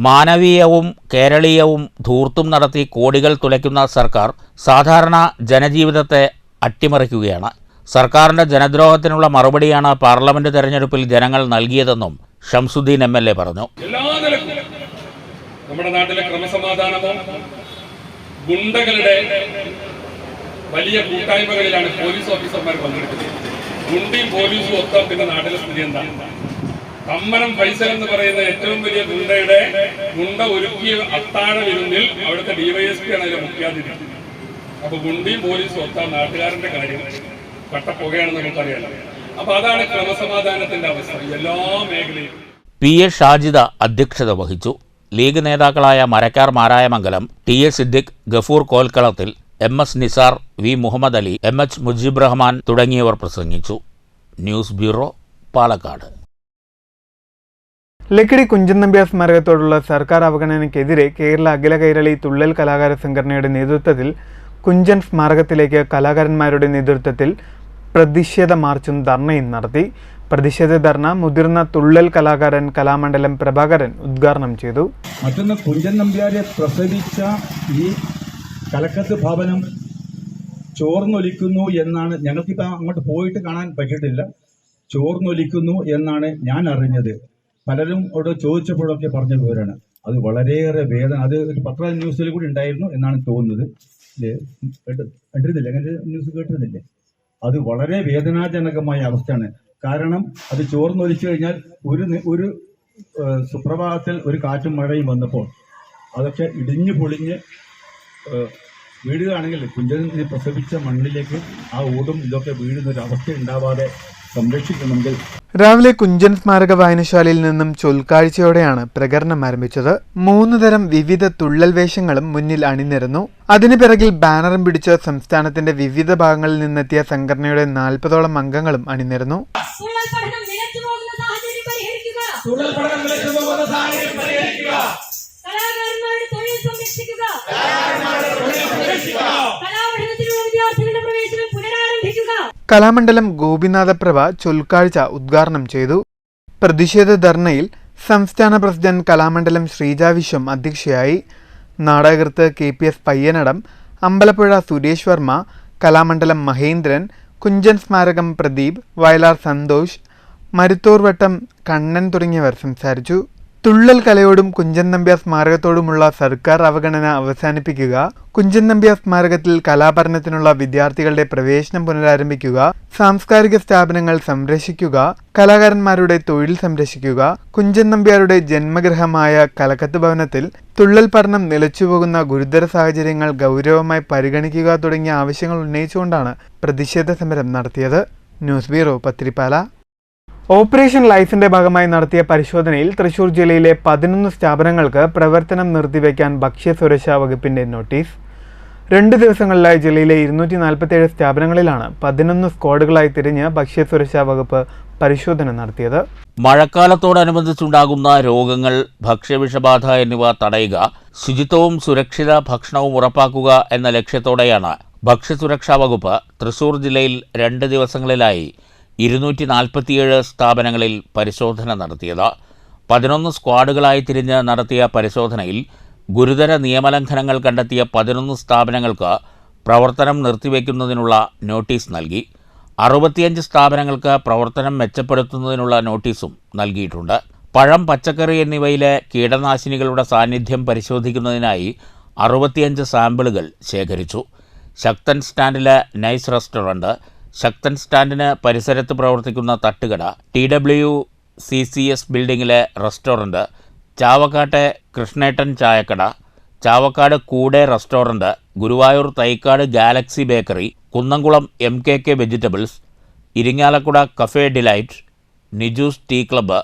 മാനവീയവും കേരളീയവും ധൂർത്തും നടത്തി കോടികൾ തുലയ്ക്കുന്ന സർക്കാർ സാധാരണ ജനജീവിതത്തെ അട്ടിമറിക്കുകയാണ്. സർക്കാരിന്റെ ജനദ്രോഹത്തിനുള്ള മറുപടിയാണ് പാർലമെന്റ് തെരഞ്ഞെടുപ്പിൽ ജനങ്ങൾ നൽകിയതെന്നും ഷംസുദ്ദീൻ MLA പറഞ്ഞു. എല്ലാ നിലക്കും നമ്മുടെ നാട്ടിലെ ക്രമസമാധാനമോ ഗുണ്ടകളുടെ വലിയ കൂട്ടായ്മകളിലാണ് പോലീസ് ഓഫീസർമാർ പങ്കെടുക്കുന്നത്. ഗുണ്ടിയും പോലീസും ഒത്ത പിന്നെ നാട്ടിലെ സ്ഥിതി എന്താണ്? കമ്മനം ഫൈസൽ എന്ന് പറയുന്ന ഏറ്റവും വലിയ ഗുണ്ട ഒരുക്കിയ അത്താഴ വിരുന്നിൽ അവിടുത്തെ DYSP ആണ് അതിലെ മുഖ്യാതിഥി. അപ്പൊ ഗുണ്ടിയും പോലീസും ഒത്ത നാട്ടുകാരന്റെ കാര്യം കട്ടപ്പുകയാണെന്ന് നമുക്കറിയാലോ. അപ്പൊ അതാണ് ക്രമസമാധാനത്തിന്റെ അവസ്ഥ എല്ലാ മേഖലയിലും. PA ഷാജിദ അധ്യക്ഷത വഹിച്ചു. ലീഗ് നേതാക്കളായ Marakkar Marayamangalam, TA Siddique, Gafoor കോൽക്കളത്തിൽ, MS Nisar, V Muhammad Ali, MH Mujeeb Rahman തുടങ്ങിയവർ പ്രസംഗിച്ചു. News bureau, Palakkad. ലക്കിടി കുഞ്ചൻ നമ്പ്യാർ സ്മാരകത്തോടുള്ള സർക്കാർ അവഗണനയ്ക്കെതിരെ കേരള അഖില കൈരളി തുള്ളൽ കലാകാര സംഘടനയുടെ നേതൃത്വത്തിൽ കുഞ്ചൻ സ്മാരകത്തിലേക്ക് കലാകാരന്മാരുടെ നേതൃത്വത്തിൽ പ്രതിഷേധ മാർച്ചും ധർണയും നടത്തി. പ്രതിഷേധ ധർണ മുതിർന്ന തുള്ളൽ കലാകാരൻ കലാമണ്ഡലം പ്രഭാകരൻ ഉദ്ഘാടനം ചെയ്തു. മറ്റൊന്ന്, കുഞ്ചൻ നമ്പ്യാരെ പ്രസവിച്ച ഈ കലക്കത്ത് ഭവനം ചോർന്നൊലിക്കുന്നു എന്നാണ്, ഞങ്ങൾക്കിപ്പോൾ അങ്ങോട്ട് പോയിട്ട് കാണാൻ പറ്റിയിട്ടില്ല, ചോർന്നൊലിക്കുന്നു എന്നാണ് ഞാൻ അറിഞ്ഞത്. പലരും അവിടെ ചോദിച്ചപ്പോഴൊക്കെ പറഞ്ഞ വിവരമാണ്. അത് വളരെയേറെ വേദന. അത് ഒരു പത്ര ന്യൂസിൽ കൂടി ഉണ്ടായിരുന്നു എന്നാണ് തോന്നുന്നത്. കണ്ടിരുന്നില്ല, അങ്ങനെ ന്യൂസ് കേട്ടിരുന്നില്ലേ? അത് വളരെ വേദനാജനകമായ അവസ്ഥയാണ്. കാരണം അത് ചോർന്നൊലിച്ചു കഴിഞ്ഞാൽ ഒരു സുപ്രഭാതത്തിൽ ഒരു കാറ്റും മഴയും വന്നപ്പോൾ അതൊക്കെ ഇടിഞ്ഞു പൊളിഞ്ഞ് വീടുകയാണെങ്കിൽ കുഞ്ഞിനെ പ്രസവിച്ച മണ്ണിലേക്ക് ആ ഓടും ഇതൊക്കെ വീഴുന്നൊരു അവസ്ഥ ഉണ്ടാവാതെ സംരക്ഷിക്കണമെങ്കിൽ. രാവിലെ കുഞ്ചൻ സ്മാരക വായനശാലയിൽ നിന്നും ചൊൽക്കാഴ്ചയോടെയാണ് പ്രകടനം ആരംഭിച്ചത്. 3 തരം വിവിധ തുള്ളൽ വേഷങ്ങളും മുന്നിൽ അണിനിരന്നു. അതിനു പിറകിൽ ബാനറും പിടിച്ച് സംസ്ഥാനത്തിന്റെ വിവിധ ഭാഗങ്ങളിൽ നിന്നെത്തിയ സംഘടനയുടെ 40ഓളം അംഗങ്ങളും അണിനിരന്നു. കലാമണ്ഡലം ഗോപിനാഥപ്രഭ ചൊൽക്കാഴ്ച ഉദ്ഘാടനം ചെയ്തു. പ്രതിഷേധ ധർണയിൽ സംസ്ഥാന പ്രസിഡന്റ് കലാമണ്ഡലം ശ്രീജ വിശ്വം അധ്യക്ഷയായി. നാടകകൃത്ത് KPS പയ്യനടം, അമ്പലപ്പുഴ സുരേഷ് വർമ്മ, കലാമണ്ഡലം മഹേന്ദ്രൻ, കുഞ്ചൻ സ്മാരകം പ്രദീപ്, വയലാർ സന്തോഷ്, മരുത്തോർവട്ടം കണ്ണൻ തുടങ്ങിയവർ സംസാരിച്ചു. തുള്ളൽ കലയോടും കുഞ്ചൻ നമ്പ്യാർ സ്മാരകത്തോടുമുള്ള സർക്കാർ അവഗണന അവസാനിപ്പിക്കുക, കുഞ്ചൻ നമ്പ്യാർ സ്മാരകത്തിൽ കലാപഠനത്തിനുള്ള വിദ്യാർത്ഥികളുടെ പ്രവേശനം പുനരാരംഭിക്കുക, സാംസ്കാരിക സ്ഥാപനങ്ങൾ സംരക്ഷിക്കുക, കലാകാരന്മാരുടെ തൊഴിൽ സംരക്ഷിക്കുക, കുഞ്ചൻ നമ്പ്യാരുടെ ജന്മഗൃഹമായ കലക്കത്ത് ഭവനത്തിൽ തുള്ളൽ പഠനം നിലച്ചുപോകുന്ന ഗുരുതര സാഹചര്യങ്ങൾ ഗൗരവമായി പരിഗണിക്കുക തുടങ്ങിയ ആവശ്യങ്ങൾ ഉന്നയിച്ചുകൊണ്ടാണ് പ്രതിഷേധ സമരം നടത്തിയത്. News bureau, Pathiripala. ഓപ്പറേഷൻ ലൈഫിന്റെ ഭാഗമായി നടത്തിയ പരിശോധനയിൽ തൃശൂർ ജില്ലയിലെ 11 സ്ഥാപനങ്ങൾക്ക് പ്രവർത്തനം നിർത്തിവെക്കാൻ ഭക്ഷ്യസുരക്ഷാ വകുപ്പിന്റെ നോട്ടീസ്. 2 ദിവസങ്ങളിലായി ജില്ലയിലെ 247 സ്ഥാപനങ്ങളിലാണ് 11 സ്ക്വാഡുകളായി തിരിഞ്ഞ് ഭക്ഷ്യസുരക്ഷാ വകുപ്പ് പരിശോധന നടത്തിയത്. മഴക്കാലത്തോടനുബന്ധിച്ചുണ്ടാകുന്ന രോഗങ്ങൾ, ഭക്ഷ്യവിഷബാധ എന്നിവ തടയുക, ശുചിത്വവും സുരക്ഷിത ഭക്ഷണവും ഉറപ്പാക്കുക എന്ന ലക്ഷ്യത്തോടെയാണ് ഭക്ഷ്യസുരക്ഷാ വകുപ്പ് തൃശൂർ ജില്ലയിൽ 2 ദിവസങ്ങളിലായി 247 സ്ഥാപനങ്ങളിൽ പരിശോധന നടത്തിയത്. 11 സ്ക്വാഡുകളായി തിരിഞ്ഞ് നടത്തിയ പരിശോധനയിൽ ഗുരുതര നിയമലംഘനങ്ങൾ കണ്ടെത്തിയ 11 സ്ഥാപനങ്ങൾക്ക് പ്രവർത്തനം നിർത്തിവെക്കുന്നതിനുള്ള നോട്ടീസ് നൽകി. 65 സ്ഥാപനങ്ങൾക്ക് പ്രവർത്തനം മെച്ചപ്പെടുത്തുന്നതിനുള്ള നോട്ടീസും നൽകിയിട്ടുണ്ട്. പഴം, പച്ചക്കറി എന്നിവയിലെ കീടനാശിനികളുടെ സാന്നിധ്യം പരിശോധിക്കുന്നതിനായി 65 സാമ്പിളുകൾ ശേഖരിച്ചു. ശക്തൻ സ്റ്റാൻഡിലെ നൈസ് റെസ്റ്റോറൻറ്റ്, ശക്തൻ സ്റ്റാൻഡിന് പരിസരത്ത് പ്രവർത്തിക്കുന്ന തട്ടുകട, TWCCS ബിൽഡിങ്ങിലെ റെസ്റ്റോറൻറ്റ്, ചാവക്കാട്ടെ കൃഷ്ണേട്ടൻ ചായക്കട, Chavakkad Koode restaurant, Guruvayur Thaikkad galaxy bakery, Kunnamkulam MKK vegetables, Irinjalakuda cafe delight, Nijus tea club,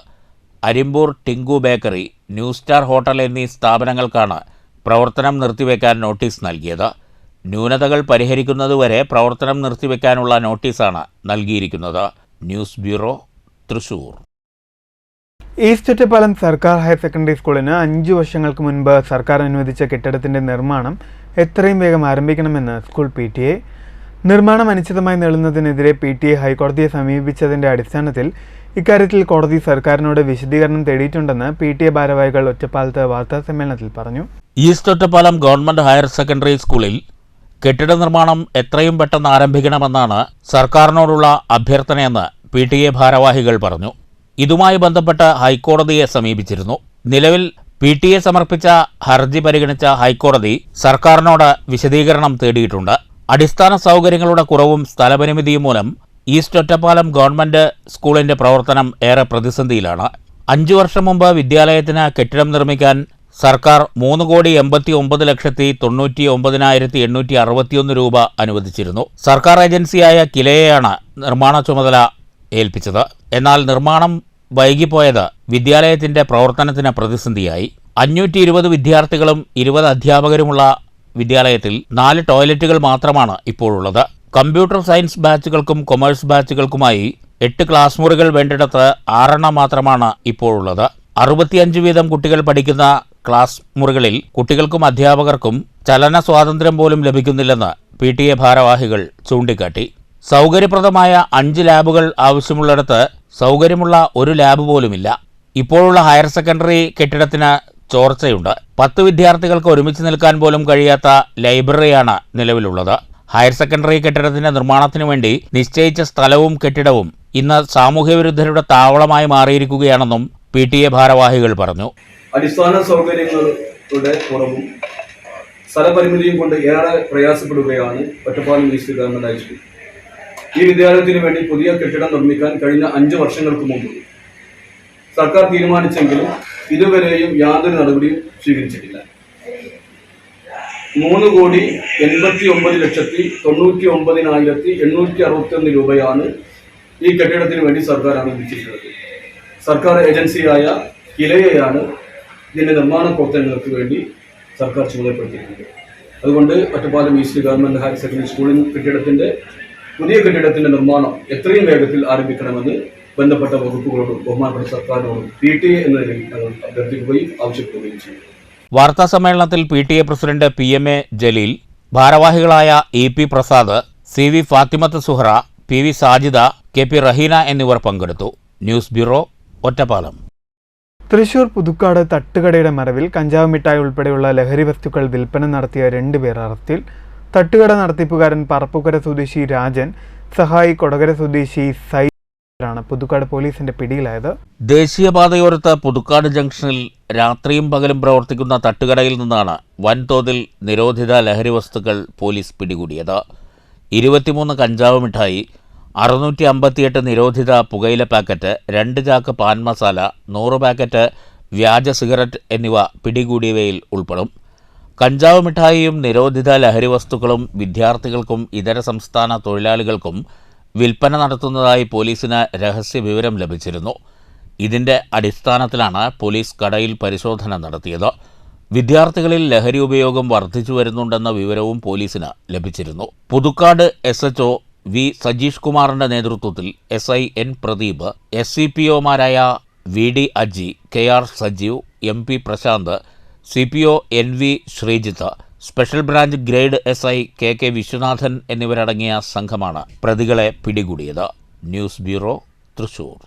Arimbur Tinku bakery, new star hotel എന്നീ സ്ഥാപനങ്ങൾക്കാണ് പ്രവർത്തനം നിർത്തിവെക്കാൻ നോട്ടീസ് നൽകിയത്. ന്യൂനതകൾ പരിഹരിക്കുന്നതുവരെ പ്രവർത്തനം നിർത്തിവെക്കാനുള്ള നോട്ടീസാണ് നൽകിയിരിക്കുന്നത്. News bureau, Thrissur. East Ottapalam സർക്കാർ ഹയർ സെക്കൻഡറി സ്കൂളിന് 5 വർഷങ്ങൾക്ക് മുൻപ് സർക്കാർ അനുവദിച്ച കെട്ടിടത്തിന്റെ നിർമ്മാണം എത്രയും വേഗം ആരംഭിക്കണമെന്ന് സ്കൂൾ PTA. നിർമ്മാണം അനിശ്ചിതമായി നീളുന്നതിനെതിരെ PTA ഹൈക്കോടതിയെ സമീപിച്ചതിന്റെ അടിസ്ഥാനത്തിൽ ഇക്കാര്യത്തിൽ കോടതി സർക്കാരിനോട് വിശദീകരണം തേടിയിട്ടുണ്ടെന്ന് PTA ഭാരവാഹികൾ ഒറ്റപ്പാലത്ത് വാർത്താസമ്മേളനത്തിൽ പറഞ്ഞു. East Ottapalam government higher secondary സ്കൂളിൽ കെട്ടിട നിർമ്മാണം എത്രയും പെട്ടെന്ന് ആരംഭിക്കണമെന്നാണ് സർക്കാരിനോടുള്ള അഭ്യർത്ഥനയെന്ന് PTA ഭാരവാഹികൾ പറഞ്ഞു. ഇതുമായി ബന്ധപ്പെട്ട് ഹൈക്കോടതിയെ സമീപിച്ചിരുന്നു. നിലവിൽ PTA സമർപ്പിച്ച ഹർജി പരിഗണിച്ച ഹൈക്കോടതി സർക്കാരിനോട് വിശദീകരണം തേടിയിട്ടുണ്ട്. അടിസ്ഥാന സൗകര്യങ്ങളുടെ കുറവും സ്ഥലപരിമിതിയും മൂലം ഈസ്റ്റ് ഒറ്റപ്പാലം ഗവൺമെന്റ് സ്കൂളിന്റെ പ്രവർത്തനം ഏറെ പ്രതിസന്ധിയിലാണ്. 5 വർഷം മുമ്പ് വിദ്യാലയത്തിന് കെട്ടിടം നിർമ്മിക്കാൻ സർക്കാർ 3,89,99,861 രൂപ അനുവദിച്ചിരുന്നു. സർക്കാർ ഏജൻസിയായ കിലയെയാണ് നിർമ്മാണ ചുമതല ഏൽപ്പിച്ചത്. എന്നാൽ നിർമ്മാണം വൈകിപ്പോയത് വിദ്യാലയത്തിന്റെ പ്രവർത്തനത്തിന് പ്രതിസന്ധിയായി. 520 വിദ്യാർത്ഥികളും 20 അധ്യാപകരുമുള്ള വിദ്യാലയത്തിൽ 4 ടോയ്ലറ്റുകൾ മാത്രമാണ് ഇപ്പോഴുള്ളത്. കമ്പ്യൂട്ടർ സയൻസ് ബാച്ചുകൾക്കും കൊമേഴ്സ് ബാച്ചുകൾക്കുമായി 8 ക്ലാസ് മുറികൾ വേണ്ടിടത്ത് 6 മാത്രമാണ് ഇപ്പോഴുള്ളത്. 65 വീതം കുട്ടികൾ പഠിക്കുന്ന ക്ലാസ് മുറികളിൽ കുട്ടികൾക്കും അധ്യാപകർക്കും ചലന സ്വാതന്ത്ര്യം പോലും ലഭിക്കുന്നില്ലെന്ന് PTA ഭാരവാഹികൾ ചൂണ്ടിക്കാട്ടി. സൗകര്യപ്രദമായ 5 ലാബുകൾ ആവശ്യമുള്ളിടത്ത് സൗകര്യമുള്ള ഒരു ലാബ് പോലുമില്ല. ഇപ്പോഴുള്ള ഹയർ സെക്കൻഡറി കെട്ടിടത്തിന് ചോർച്ചയുണ്ട്. 10 വിദ്യാർത്ഥികൾക്ക് ഒരുമിച്ച് നിൽക്കാൻ പോലും കഴിയാത്ത ലൈബ്രറിയാണ് നിലവിലുള്ളത്. ഹയർ സെക്കൻഡറി കെട്ടിടത്തിന്റെ നിർമ്മാണത്തിനു വേണ്ടി നിശ്ചയിച്ച സ്ഥലവും കെട്ടിടവും ഇന്ന് സാമൂഹ്യവിരുദ്ധരുടെ താവളമായി മാറിയിരിക്കുകയാണെന്നും PTA ഭാരവാഹികൾ പറഞ്ഞു. അടിസ്ഥാന സൗകര്യങ്ങളുടെ കുറവും സ്ഥലപരിമിതിയും കൊണ്ട് ഏറെ പ്രയാസപ്പെടുകയാണ് ഒറ്റപ്പാലം ഈസ്റ്റ് ഗവൺമെന്റ് ഹൈസ്കൂൾ. ഈ വിദ്യാലയത്തിന് വേണ്ടി പുതിയ കെട്ടിടം നിർമ്മിക്കാൻ കഴിഞ്ഞ 5 വർഷങ്ങൾക്ക് മുമ്പ് സർക്കാർ തീരുമാനിച്ചെങ്കിലും ഇതുവരെയും യാതൊരു നടപടിയും സ്വീകരിച്ചിട്ടില്ല. 3,89,99,861 രൂപയാണ് ഈ കെട്ടിടത്തിന് വേണ്ടി സർക്കാർ അനുവദിച്ചിട്ടുള്ളത്. സർക്കാർ ഏജൻസിയായ കിലയെയാണ് ഇതിന്റെ നിർമ്മാണ പ്രവർത്തനങ്ങൾക്ക് വേണ്ടി സർക്കാർ ചുമതലപ്പെടുത്തിയിട്ടുണ്ട്. അതുകൊണ്ട് Ottapalam east government higher secondary സ്കൂളിൽ പുതിയ കെട്ടിടത്തിന്റെ നിർമ്മാണം എത്രയും വേഗത്തിൽ ആരംഭിക്കണമെന്ന് ബന്ധപ്പെട്ട വകുപ്പുകളോടും ബഹുമാനപ്പെട്ട സർക്കാരിനോടും PTA എന്ന നിലയിൽ ഞങ്ങൾ അഭ്യർത്ഥിക്കുകയും ആവശ്യപ്പെടുകയും ചെയ്യും. വാർത്താ സമ്മേളനത്തിൽ PTA പ്രസിഡന്റ് PMA ജലീൽ, ഭാരവാഹികളായ EP Prasad, CV Fathimath Suhara, PV Sajida, KP Raheena എന്നിവർ പങ്കെടുത്തു. News bureau, Ottapalam. തൃശൂർ പുതുക്കാട് തട്ടുകടയുടെ മറവിൽ കഞ്ചാവ് മിഠായി ഉൾപ്പെടെയുള്ള ലഹരി വസ്തുക്കൾ വിൽപ്പന നടത്തിയ 2 പേർ അറസ്റ്റിൽ. തട്ടുകട നടത്തിപ്പുകാരൻ പറപ്പുകര സ്വദേശി രാജൻ, സഹായി കൊടകര സ്വദേശി സൈറാണ് പുതുക്കാട് പോലീസിന്റെ പിടിയിലായത്. ദേശീയപാതയോരത്ത് പുതുക്കാട് ജംഗ്ഷനിൽ രാത്രിയും പകലും പ്രവർത്തിക്കുന്ന തട്ടുകടയിൽ നിന്നാണ് വൻതോതിൽ നിരോധിത ലഹരി വസ്തുക്കൾ പോലീസ് പിടികൂടിയത്. 23 കഞ്ചാവ് മിഠായി, 658 നിരോധിത പുകയില പാക്കറ്റ്, 2 ചാക്ക് പാൻ മസാല, 100 പാക്കറ്റ് വ്യാജ സിഗരറ്റ് എന്നിവ പിടികൂടിയവയിൽ ഉൾപ്പെടും. കഞ്ചാവ് മിഠായിയും നിരോധിത ലഹരി വസ്തുക്കളും വിദ്യാർത്ഥികൾക്കും ഇതര സംസ്ഥാന തൊഴിലാളികൾക്കും വിൽപ്പന നടത്തുന്നതായി പോലീസിന് രഹസ്യ വിവരം ലഭിച്ചിരുന്നു. ഇതിന്റെ അടിസ്ഥാനത്തിലാണ് പോലീസ് കടയിൽ പരിശോധന നടത്തിയത്. വിദ്യാർത്ഥികളിൽ ലഹരി ഉപയോഗം വർദ്ധിച്ചു വരുന്നുണ്ടെന്ന വിവരവും പോലീസിന് ലഭിച്ചിരുന്നു. പുതുക്കാട് SHO V സജീഷ് കുമാറിന്റെ നേതൃത്വത്തിൽ SI N പ്രദീപ്, SCPOമാരായ VD Aji, KR Sajeev, MP Prashanth, CPO NV Sreejith, special branch grade SI KK Viswanathan എന്നിവരടങ്ങിയ സംഘമാണ് പ്രതികളെ പിടികൂടിയത്. News bureau, Thrissur.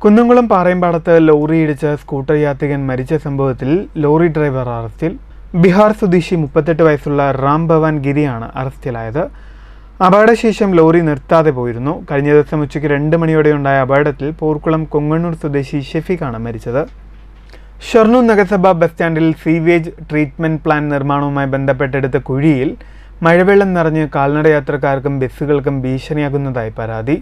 കുന്നംകുളം പാറയമ്പാടത്ത് ലോറിയിടിച്ച് സ്കൂട്ടർ യാത്രികൻ മരിച്ച സംഭവത്തിൽ ലോറി ഡ്രൈവർ അറസ്റ്റിൽ. ബീഹാർ സ്വദേശി 38 വയസ്സുള്ള റാം ഭവാൻ ഗിരിയാണ് അറസ്റ്റിലായത്. അപകടശേഷം ലോറി നിർത്താതെ പോയിരുന്നു. കഴിഞ്ഞ ദിവസം ഉച്ചയ്ക്ക് 2 മണിയോടെയുണ്ടായ അപകടത്തിൽ പോർക്കുളം കൊങ്ങണ്ണൂർ സ്വദേശി ഷെഫീഖാണ് മരിച്ചത്. ഷൊർണൂർ നഗരസഭ ബസ് സ്റ്റാൻഡിൽ സീവേജ് ട്രീറ്റ്മെന്റ് പ്ലാന്റ് നിർമ്മാണവുമായി ബന്ധപ്പെട്ടെടുത്ത കുഴിയിൽ മഴവെള്ളം നിറഞ്ഞ് കാൽനട യാത്രക്കാർക്കും ബസ്സുകൾക്കും ഭീഷണിയാകുന്നതായി പരാതി.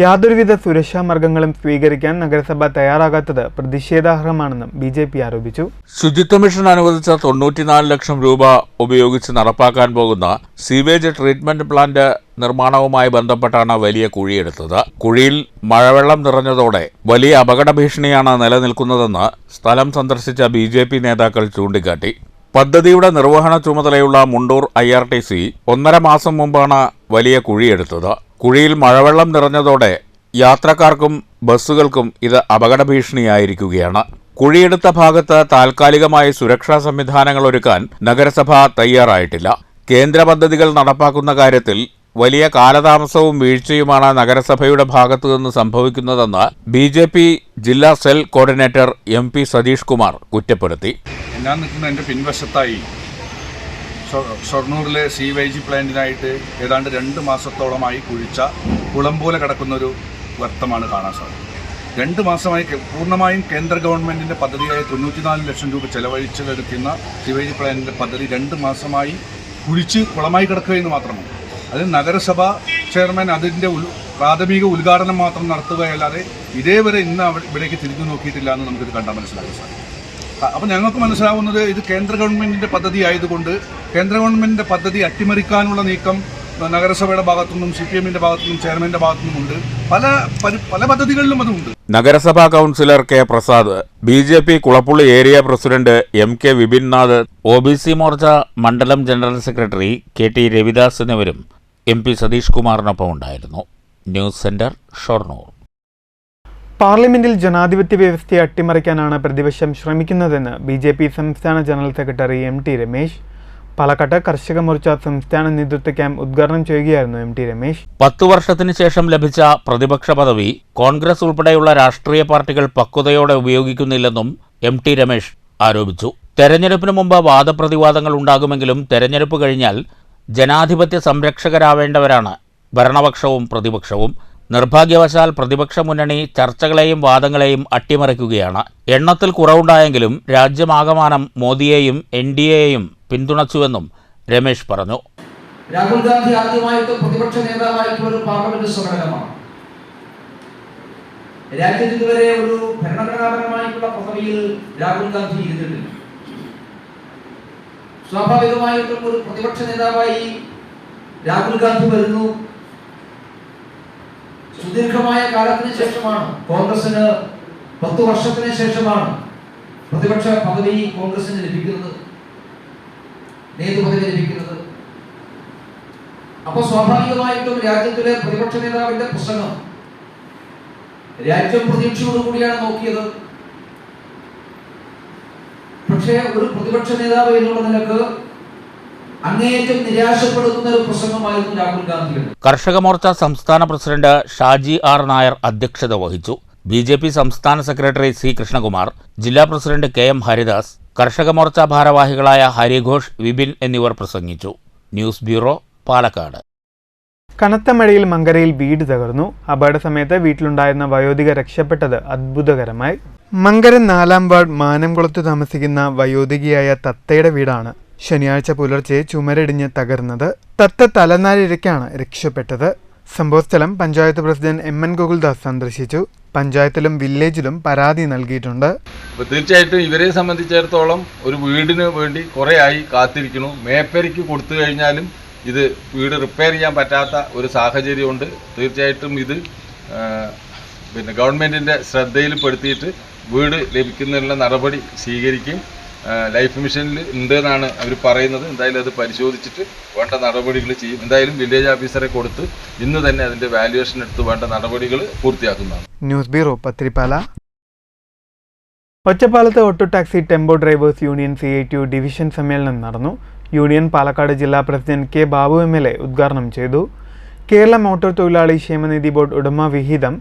യാതൊരുവിധ സുരക്ഷാ മാർഗങ്ങളും സ്വീകരിക്കാൻ നഗരസഭ തയ്യാറാകാത്തത് പ്രതിഷേധാർഹമാണെന്നും BJP ആരോപിച്ചു. ശുചിത്വ മിഷൻ അനുവദിച്ച 94 ലക്ഷം രൂപ ഉപയോഗിച്ച് നടപ്പാക്കാൻ പോകുന്ന സീവേജ് ട്രീറ്റ്മെന്റ് പ്ലാന്റ് നിർമ്മാണവുമായി ബന്ധപ്പെട്ടാണ് വലിയ കുഴിയെടുത്തത്. കുഴിയിൽ മഴവെള്ളം നിറഞ്ഞതോടെ വലിയ അപകട ഭീഷണിയാണ് നിലനിൽക്കുന്നതെന്ന് സ്ഥലം സന്ദർശിച്ച BJP നേതാക്കൾ ചൂണ്ടിക്കാട്ടി. പദ്ധതിയുടെ നിർവഹണ ചുമതലയുള്ള മുണ്ടൂർ IRTC 1.5 മാസം മുമ്പാണ് വലിയ കുഴിയെടുത്തത്. കുഴിയിൽ മഴവെള്ളം നിറഞ്ഞതോടെ യാത്രക്കാർക്കും ബസ്സുകൾക്കും ഇത് അപകട ഭീഷണിയായിരിക്കുകയാണ്. കുഴിയെടുത്ത ഭാഗത്ത് താൽക്കാലികമായി സുരക്ഷാ സംവിധാനങ്ങൾ ഒരുക്കാൻ നഗരസഭ തയ്യാറായിട്ടില്ല. കേന്ദ്ര പദ്ധതികൾ നടപ്പാക്കുന്ന കാര്യത്തിൽ വലിയ കാലതാമസവും വീഴ്ചയുമാണ് നഗരസഭയുടെ ഭാഗത്തുനിന്ന് സംഭവിക്കുന്നതെന്ന് BJP ജില്ലാ cell coordinator MP Satheesh Kumar കുറ്റപ്പെടുത്തി. ഞാൻ നിൽക്കുന്ന എൻ്റെ പിൻവശത്തായി ഷൊർണൂരിലെ സീവേജ് പ്ലാന്റിനായിട്ട് ഏതാണ്ട് 2 മാസത്തോളമായി കുഴിച്ച കുളം പോലെ കിടക്കുന്നൊരു ഗർത്തമാണ് കാണാൻ സാധിക്കുന്നത്. 2 മാസമായി പൂർണ്ണമായും കേന്ദ്ര ഗവൺമെൻറ്റിൻ്റെ പദ്ധതിയായ 94 ലക്ഷം രൂപ ചെലവഴിച്ചെടുക്കുന്ന സീവേജ് പ്ലാന്റിൻ്റെ പദ്ധതി 2 മാസമായി കുഴിച്ച് കുളമായി കിടക്കുകയെന്ന് മാത്രമാണ്. അതിന് നഗരസഭ ചെയർമാൻ അതിൻ്റെ പ്രാഥമിക ഉദ്ഘാടനം മാത്രം നടത്തുകയല്ലാതെ ഇതേവരെ ഇന്ന് ഇവിടേക്ക് തിരിഞ്ഞു നോക്കിയിട്ടില്ല എന്ന് നമുക്കിത് കണ്ടാൽ മനസ്സിലാക്കാൻ സാധിക്കും. അപ്പോൾ ഞങ്ങൾക്ക് മനസ്സിലാവുന്നത് ഇത് കേന്ദ്ര ഗവൺമെൻറ്റിൻ്റെ പദ്ധതി ആയതുകൊണ്ട് കേന്ദ്ര ഗവൺമെൻറ്റിൻ്റെ പദ്ധതി അട്ടിമറിക്കാനുള്ള നീക്കം നഗരസഭയുടെ ഭാഗത്തുനിന്നും CPMന്റെ ഭാഗത്തുനിന്നും ചെയർമാന്റെ ഭാഗത്തുനിന്നും ഉണ്ട്. പല പദ്ധതികളിലും അതുണ്ട്. നഗരസഭാ councillor K Prasad, BJP Kulappully area president MK Vipinnath, OBC Morcha മണ്ഡലം ജനറൽ സെക്രട്ടറി KT രവിദാസ് എന്നിവരും MP സതീഷ് കുമാറിനൊപ്പം ഉണ്ടായിരുന്നു. News centre, Shoranur. പാർലമെന്റിൽ ജനാധിപത്യ വ്യവസ്ഥയെ അട്ടിമറിക്കാനാണ് പ്രതിപക്ഷം ശ്രമിക്കുന്നതെന്ന് BJP സംസ്ഥാന ജനറൽ സെക്രട്ടറി MT രമേശ്. പാലക്കാട്ട് കർഷക മോർച്ച സംസ്ഥാന നേതൃത്വ ക്യാമ്പ് ഉദ്ഘാടനം ചെയ്യുകയായിരുന്നു MT രമേശ്. 10 വർഷത്തിന് ശേഷം ലഭിച്ച പ്രതിപക്ഷ പദവി കോൺഗ്രസ് ഉൾപ്പെടെയുള്ള രാഷ്ട്രീയ പാർട്ടികൾ പക്വതയോടെ ഉപയോഗിക്കുന്നില്ലെന്നും MT രമേശ് ആരോപിച്ചു. തെരഞ്ഞെടുപ്പിന് മുമ്പ് വാദപ്രതിവാദങ്ങൾ ഉണ്ടാകുമെങ്കിലും തെരഞ്ഞെടുപ്പ് കഴിഞ്ഞാൽ ജനാധിപത്യ സംരക്ഷകരാവേണ്ടവരാണ് ഭരണപക്ഷവും പ്രതിപക്ഷവും. നിർഭാഗ്യവശാൽ പ്രതിപക്ഷ മുന്നണി ചർച്ചകളെയും വാദങ്ങളെയും അട്ടിമറിക്കുകയാണ്. എണ്ണത്തിൽ കുറവുണ്ടായെങ്കിലും രാജ്യമാകമാനം മോദിയെയും NDAയെയും പിന്തുണച്ചുവെന്നും രമേശ് പറഞ്ഞു. രാഹുൽ ഗാന്ധി ആദ്യമായിട്ട് പ്രതിപക്ഷ നേതാവായിട്ടുള്ള ഒരു പാർലമെന്റ് സമ്മേളനമാണ്. രാജ്യത്ത് ഇതുവരെ ഒരു ഭരണഘടനാപരമായിട്ടുള്ള പദവിയിൽ രാഹുൽ ഗാന്ധി ഇരുന്നിട്ടില്ല. സ്വാഭാവികമായിട്ടും ഒരു പ്രതിപക്ഷ നേതാവായി രാഹുൽ ഗാന്ധി വരുന്നു. സുദീർഘമായ കാലത്തിന് ശേഷമാണ്, കോൺഗ്രസിന് 10 വർഷത്തിന് ശേഷമാണ് പ്രതിപക്ഷ പദവി കോൺഗ്രസിന് ലഭിക്കുന്നത്, നേതൃപദവി ലഭിക്കുന്നത്. അപ്പോൾ സ്വാഭാവികമായിട്ടും രാജ്യത്തിലെ പ്രതിപക്ഷ നേതാവിന്റെ പ്രസംഗം രാജ്യം പ്രതീക്ഷയോടുകൂടിയാണ് നോക്കിയത്. പക്ഷേ ഒരു പ്രതിപക്ഷ നേതാവ് എന്നുള്ള നിലക്ക് അങ്ങേയറ്റം നിരാശപ്പെടുത്തുന്ന ഒരു പ്രസംഗമായിരുന്നു രാഹുൽ ഗാന്ധിയുടെ. കർഷക മോർച്ച സംസ്ഥാന പ്രസിഡന്റ് ഷാജി R. നായർ അധ്യക്ഷത വഹിച്ചു. BJP സംസ്ഥാന സെക്രട്ടറി C. കൃഷ്ണകുമാർ, ജില്ലാ പ്രസിഡന്റ് KM. ഹരിദാസ്, കർഷക മോർച്ച ഭാരവാഹികളായ ഹരിഘോഷ്, വിപിൻ എന്നിവർ പ്രസംഗിച്ചു. News bureau, Palakkad. കനത്ത മഴയിൽ മങ്കരയിൽ വീട് തകർന്നു. അപകട സമയത്ത് വീട്ടിലുണ്ടായിരുന്ന വയോധിക രക്ഷപ്പെട്ടത് അത്ഭുതകരമായി. മങ്കര 4-ാം വാർഡ് മാനംകുളത്ത് താമസിക്കുന്ന വയോധികയായ തത്തയുടെ വീടാണ് ശനിയാഴ്ച പുലർച്ചെ ചുമരിടിഞ്ഞ് തകർന്നത്. തത്ത തലനാരിഴയ്ക്കാണ് രക്ഷപ്പെട്ടത്. സംഭവസ്ഥലം പഞ്ചായത്ത് പ്രസിഡന്റ് MN ഗോകുൽദാസ് സന്ദർശിച്ചു. പഞ്ചായത്തിലും വില്ലേജിലും പരാതി നൽകിയിട്ടുണ്ട്. തീർച്ചയായിട്ടും ഇവരെ സംബന്ധിച്ചിടത്തോളം ഒരു വീടിന് വേണ്ടി കുറേ ആയി കാത്തിരിക്കുന്നു. മേപ്പരിക്ക് കൊടുത്തു കഴിഞ്ഞാലും ഇത് വീട് റിപ്പയർ ചെയ്യാൻ പറ്റാത്ത ഒരു സാഹചര്യമുണ്ട്. തീർച്ചയായിട്ടും ഇത് ഗവൺമെൻറ്റിൻ്റെ ശ്രദ്ധയിൽപ്പെടുത്തിയിട്ട് വീട് ലഭിക്കുന്നതിനുള്ള നടപടി സ്വീകരിക്കും. ലൈഫ് മിഷനിൽ ഉണ്ടെന്നാണ് അവർ പറയുന്നത്. എന്തായാലും അത് പരിശോധിച്ചിട്ട് വേണ്ട നടപടികൾ ചെയ്യും. എന്തായാലും വില്ലേജ് ഓഫീസറെ കൊടുത്ത് ഇന്ന് തന്നെ അതിൻ്റെ വാല്യുവേഷൻ എടുത്ത് വേണ്ട നടപടികൾ പൂർത്തിയാക്കുന്നതാണ്. News bureau, Pathirippala. ഒറ്റപ്പാലത്ത് auto taxi tempo drivers union CITU division സമ്മേളനം നടന്നു. യൂണിയൻ പാലക്കാട് ജില്ലാ പ്രസിഡന്റ് K. ബാബു MLA ഉദ്ഘാടനം ചെയ്തു. കേരള മോട്ടോർ തൊഴിലാളി ക്ഷേമനിധി ബോർഡ് ഉടമ വിഹിതം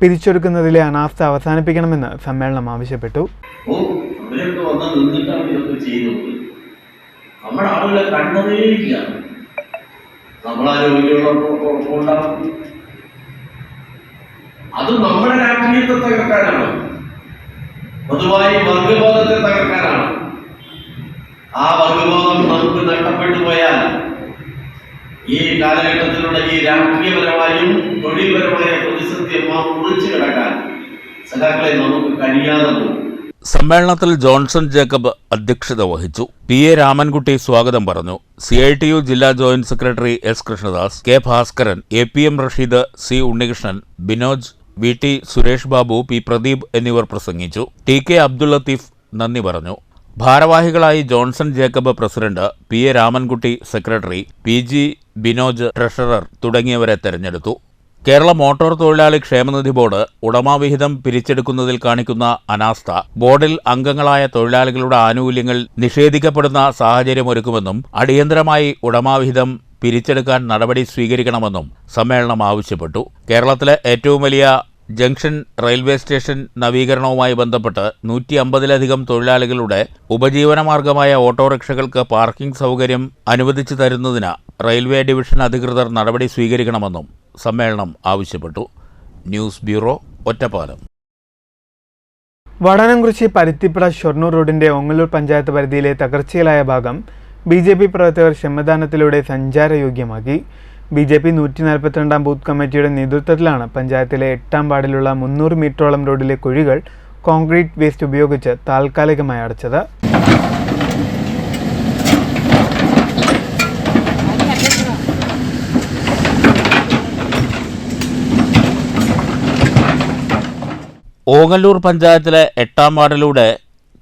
പിരിച്ചെടുക്കുന്നതിലെ അനാസ്ഥ അവസാനിപ്പിക്കണമെന്ന് സമ്മേളനം ആവശ്യപ്പെട്ടു. നമ്മുടെ ആളുകളെ കണ്ടതേയില്ല. അത് നമ്മുടെ രാഷ്ട്രീയത്തെ തകർക്കാനാണ്, പൊതുവായി വർഗബോധത്തെ തകർക്കാനാണ്. ആ വർഗബോധം നമുക്ക് നഷ്ടപ്പെട്ടു പോയാൽ ഈ കാലഘട്ടത്തിലൂടെ ഈ രാഷ്ട്രീയപരമായും തൊഴിൽപരമായ പ്രതിസന്ധി കുറിച്ചു കിടക്കാൻ സഖാക്കളെ നമുക്ക് കഴിയാതെ പോകും. സമ്മേളനത്തിൽ ജോൺസൺ ജേക്കബ് അധ്യക്ഷത വഹിച്ചു. PA രാമൻകുട്ടി സ്വാഗതം പറഞ്ഞു. CITU ജില്ലാ joint secretary S. Krishnadas, K. Bhaskaran, APM Rasheed, C. Unnikrishnan, Binoj, VT Suresh Babu, P. Pradeep എന്നിവർ പ്രസംഗിച്ചു. TK അബ്ദുൽ ലത്തീഫ് നന്ദി പറഞ്ഞു. ഭാരവാഹികളായി Johnson Jacob president, PA Ramankutty secretary, PG Binoj treasurer തുടങ്ങിയവരെ തെരഞ്ഞെടുത്തു. കേരള മോട്ടോർ തൊഴിലാളി ക്ഷേമനിധി ബോർഡ് ഉടമാവിഹിതം പിരിച്ചെടുക്കുന്നതിൽ കാണിക്കുന്ന അനാസ്ഥ ബോർഡിൽ അംഗങ്ങളായ തൊഴിലാളികളുടെ ആനുകൂല്യങ്ങൾ നിഷേധിക്കപ്പെടുന്ന സാഹചര്യമൊരുക്കുമെന്നും അടിയന്തരമായി ഉടമാവിഹിതം പിരിച്ചെടുക്കാൻ നടപടി സ്വീകരിക്കണമെന്നും സമ്മേളനം ആവശ്യപ്പെട്ടു. കേരളത്തിലെ ഏറ്റവും വലിയ ജംഗ്ഷൻ റെയിൽവേ സ്റ്റേഷൻ നവീകരണവുമായി ബന്ധപ്പെട്ട് 150-ലധികം തൊഴിലാളികളുടെ ഉപജീവനമാർഗമായ ഓട്ടോറിക്ഷകൾക്ക് പാർക്കിംഗ് സൗകര്യം അനുവദിച്ചു തരുന്നതിന് റെയിൽവേ ഡിവിഷൻ അധികൃതർ നടപടി സ്വീകരിക്കണമെന്നും സമ്മേളനം ആവശ്യപ്പെട്ടു. News bureau, Ottapalam. വടനംകുറിച്ചി പരുത്തിപ്പുഴ ഷൊർണൂർ റോഡിന്റെ ഓങ്ങല്ലൂർ പഞ്ചായത്ത് പരിധിയിലെ തകർച്ചയിലായ ഭാഗം BJP പ്രവർത്തകർ ശ്രമദാനത്തിലൂടെ സഞ്ചാരയോഗ്യമാക്കി. BJP 142-ാം ബൂത്ത് കമ്മിറ്റിയുടെ നേതൃത്വത്തിലാണ് പഞ്ചായത്തിലെ 8-ാം വാർഡിലുള്ള 300 മീറ്ററോളം റോഡിലെ കുഴികൾ കോൺക്രീറ്റ് വേസ്റ്റ് ഉപയോഗിച്ച് താൽക്കാലികമായി അടച്ചത്. ഓങ്ങല്ലൂർ പഞ്ചായത്തിലെ 8-ാം വാർഡിലൂടെ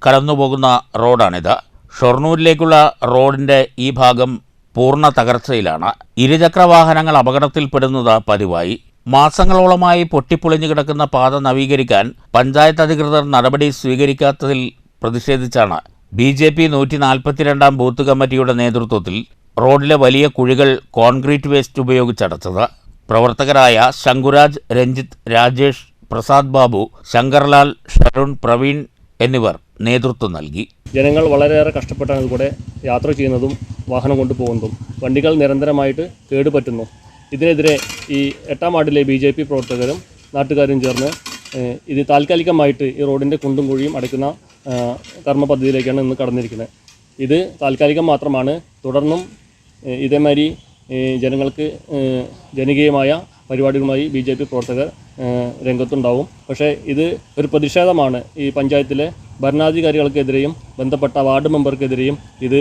കടന്നുപോകുന്ന റോഡാണിത്. ഷൊർണൂരിലേക്കുള്ള റോഡിന്റെ ഈ ഭാഗം പൂർണ്ണ തകർച്ചയിലാണ്. ഇരുചക്രവാഹനങ്ങൾ അപകടത്തിൽപ്പെടുന്നത് പതിവായി. മാസങ്ങളോളമായി പൊട്ടിപ്പൊളിഞ്ഞു കിടക്കുന്ന പാത നവീകരിക്കാൻ പഞ്ചായത്ത് അധികൃതർ നടപടി സ്വീകരിക്കാത്തതിൽ പ്രതിഷേധിച്ചാണ് BJP 142-ാം ബൂത്ത് കമ്മിറ്റിയുടെ നേതൃത്വത്തിൽ റോഡിലെ വലിയ കുഴികൾ കോൺക്രീറ്റ് വേസ്റ്റ് ഉപയോഗിച്ചടച്ചത്. പ്രവർത്തകരായ ശങ്കുരാജ്, രഞ്ജിത്ത്, രാജേഷ്, പ്രസാദ് ബാബു, ശങ്കർലാൽ, ഷരുൺ, പ്രവീൺ എന്നിവർ നേതൃത്വം നൽകി. ജനങ്ങൾ വളരെയേറെ കഷ്ടപ്പെട്ടാണ് ഇതിലൂടെ യാത്ര ചെയ്യുന്നതും വാഹനം കൊണ്ടുപോകുന്നതും. വണ്ടികൾ നിരന്തരമായിട്ട് കേടുപറ്റുന്നു. ഇതിനെതിരെ ഈ 8-ാം വാർഡിലെ BJP പ്രവർത്തകരും നാട്ടുകാരും ചേർന്ന് ഇത് താൽക്കാലികമായിട്ട് ഈ റോഡിൻ്റെ കുണ്ടും കുഴിയും അടയ്ക്കുന്ന കർമ്മ പദ്ധതിയിലേക്കാണ് ഇന്ന് കടന്നിരിക്കുന്നത്. ഇത് താൽക്കാലികം മാത്രമാണ്. തുടർന്നും ഇതേമാതിരി ജനങ്ങൾക്ക് ജനകീയമായ പരിപാടികളുമായി BJP പ്രവർത്തകർ രംഗത്തുണ്ടാവും. പക്ഷേ ഇത് ഒരു പ്രതിഷേധമാണ്. ഈ പഞ്ചായത്തിലെ ഭരണാധികാരികൾക്കെതിരെയും ബന്ധപ്പെട്ട വാർഡ് മെമ്പർക്കെതിരെയും ഇത്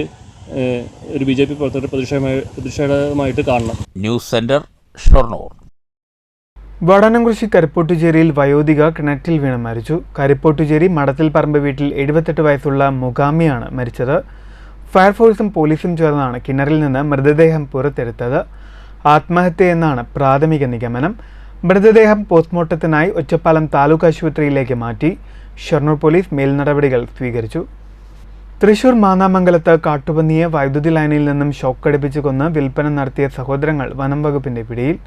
ഒരു BJP പ്രവർത്തകർ പ്രതിഷേധമായിട്ട് കാണണം. News centre Shoranur. വടനംകുറിശി കരിപ്പോട്ടുചേരിയിൽ വയോധിക കിണറ്റിൽ വീണ് മരിച്ചു. കരിപ്പോട്ടുചേരി മടത്തിൽ പറമ്പ് വീട്ടിൽ 78 വയസ്സുള്ള മുഗാമിയാണ് മരിച്ചത്. ഫയർഫോഴ്സും പോലീസും ചേർന്നാണ് കിണറിൽ നിന്ന് മൃതദേഹം പുറത്തെടുത്തത്. ആത്മഹത്യയെന്നാണ് പ്രാഥമിക നിഗമനം. മൃതദേഹം പോസ്റ്റ്മോർട്ടത്തിനായി ഒറ്റപ്പാലം താലൂക്ക് ആശുപത്രിയിലേക്ക് മാറ്റി. ഷൊർണൂർ പോലീസ് മേൽനടപടികൾ സ്വീകരിച്ചു. തൃശൂർ മാന്നാമംഗലത്ത് കാട്ടുപന്നിയെ വൈദ്യുതി ലൈനിൽ നിന്നും ഷോക്കടിപ്പിച്ച് കൊന്ന് വിൽപ്പന നടത്തിയ സഹോദരങ്ങൾ വനം വകുപ്പിന്റെ പിടിയിൽ.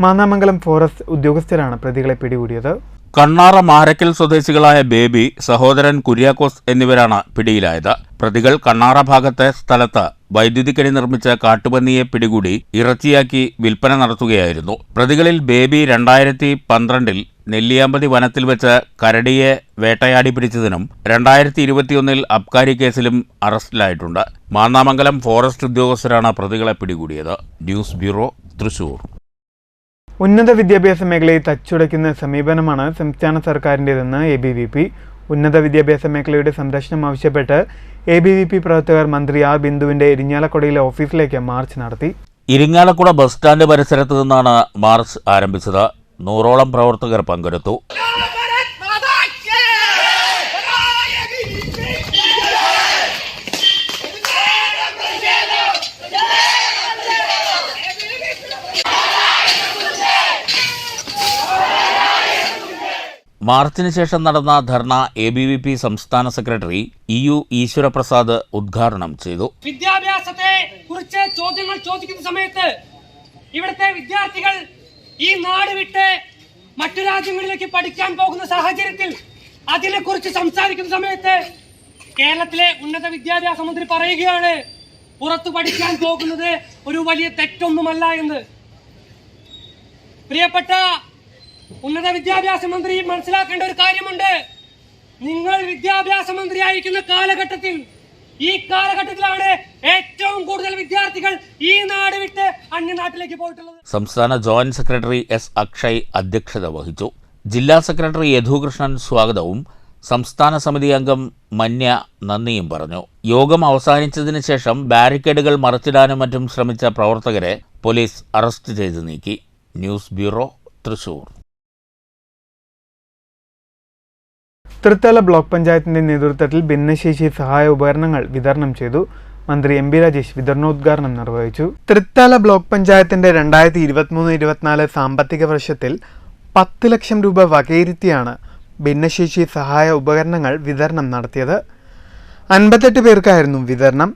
മാന്നാമംഗലം ഫോറസ്റ്റ് ഉദ്യോഗസ്ഥരാണ് പ്രതികളെ പിടികൂടിയത്. കണ്ണാറ മാരക്കൽ സ്വദേശികളായ ബേബി, സഹോദരൻ കുര്യാക്കോസ് എന്നിവരാണ് പിടിയിലായത്. പ്രതികൾ കണ്ണാറ ഭാഗത്തെ സ്ഥലത്ത് വൈദ്യുതിക്കടി നിർമ്മിച്ച കാട്ടുപന്നിയെ പിടികൂടി ഇറച്ചിയാക്കി വിൽപ്പന നടത്തുകയായിരുന്നു. പ്രതികളിൽ ബേബി 2012 നെല്ലിയാമ്പതി വനത്തിൽ വെച്ച് കരടിയെ വേട്ടയാടി പിടിച്ചതിനും 2021 അബ്കാരി കേസിലും അറസ്റ്റിലായിട്ടുണ്ട്. മാന്നാമംഗലം ഫോറസ്റ്റ് ഉദ്യോഗസ്ഥരാണ് പ്രതികളെ പിടികൂടിയത്. News bureau, Thrissur. ഉന്നത വിദ്യാഭ്യാസ മേഖലയെ തച്ചുടയ്ക്കുന്ന സമീപനമാണ് സംസ്ഥാന സർക്കാരിൻ്റെതെന്ന് ABVP. ഉന്നത വിദ്യാഭ്യാസ മേഖലയുടെ സംരക്ഷണം ആവശ്യപ്പെട്ട് ABVP പ്രവർത്തകർ മന്ത്രി ആർ ബിന്ദുവിന്റെ ഇരിങ്ങാലക്കുടയിലെ ഓഫീസിലേക്ക് മാർച്ച് നടത്തി. ഇരിങ്ങാലക്കുട ബസ് സ്റ്റാൻഡ് പരിസരത്ത് നിന്നാണ് മാർച്ച് ആരംഭിച്ചത്. 100ഓളം പ്രവർത്തകർ പങ്കെടുത്തു. മാർച്ചിന് ശേഷം നടന്ന ധർണ ABVP സംസ്ഥാന സെക്രട്ടറി EU ഈശ്വരപ്രസാദ് ഉദ്ഘാടനം ചെയ്തു. വിദ്യാഭ്യാസത്തെ കുറിച്ച് ചോദ്യങ്ങൾ ചോദിക്കുന്ന സമയത്ത് ഇവിടുത്തെ വിദ്യാർത്ഥികൾ ഈ നാട് വിട്ട് മറ്റു രാജ്യങ്ങളിലേക്ക് പഠിക്കാൻ പോകുന്ന സാഹചര്യത്തിൽ അതിനെക്കുറിച്ച് സംസാരിക്കുന്ന സമയത്ത് കേരളത്തിലെ ഉന്നത വിദ്യാഭ്യാസ മന്ത്രി പറയുകയാണ് പുറത്തു പഠിക്കാൻ പോകുന്നത് ഒരു വലിയ തെറ്റൊന്നുമല്ല എന്ന്. പ്രിയപ്പെട്ട ഉന്നത വിദ്യാഭ്യാസ മന്ത്രി മനസ്സിലാക്കേണ്ട ഒരു കാര്യമുണ്ട്. നിങ്ങൾ വിദ്യാഭ്യാസ മന്ത്രിയായിരിക്കുന്ന കാലഘട്ടത്തിൽ, ഈ കാലഘട്ടത്തിലാണ് ഏറ്റവും കൂടുതൽ വിദ്യാർത്ഥികൾ ഈ നാട് വിട്ട് അന്യനാട്ടിലേക്ക് പോയിട്ടുള്ളത്. സംസ്ഥാന ജോയിന്റ് സെക്രട്ടറി S. അക്ഷയ് അധ്യക്ഷത വഹിച്ചു. ജില്ലാ സെക്രട്ടറി യദുകൃഷ്ണൻ സ്വാഗതവും സംസ്ഥാന സമിതി അംഗം മന്യ നന്ദിയും പറഞ്ഞു. യോഗം അവസാനിച്ചതിന് ശേഷം ബാരിക്കേഡുകൾ മറിച്ചിടാനും മറ്റും ശ്രമിച്ച പ്രവർത്തകരെ പോലീസ് അറസ്റ്റ് ചെയ്ത് നീക്കി. News bureau, Thrissur. Thrithala block പഞ്ചായത്തിന്റെ നേതൃത്വത്തിൽ ഭിന്നശേഷി സഹായ ഉപകരണങ്ങൾ വിതരണം ചെയ്തു. മന്ത്രി MB രാജേഷ് വിതരണോദ്ഘാടനം നിർവഹിച്ചു. തൃത്താല ബ്ലോക്ക് പഞ്ചായത്തിന്റെ 2023-24 സാമ്പത്തിക വർഷത്തിൽ 10 ലക്ഷം രൂപ വകയിരുത്തിയാണ് ഭിന്നശേഷി സഹായ ഉപകരണങ്ങൾ വിതരണം നടത്തിയത്. 58 പേർക്കായിരുന്നു വിതരണം.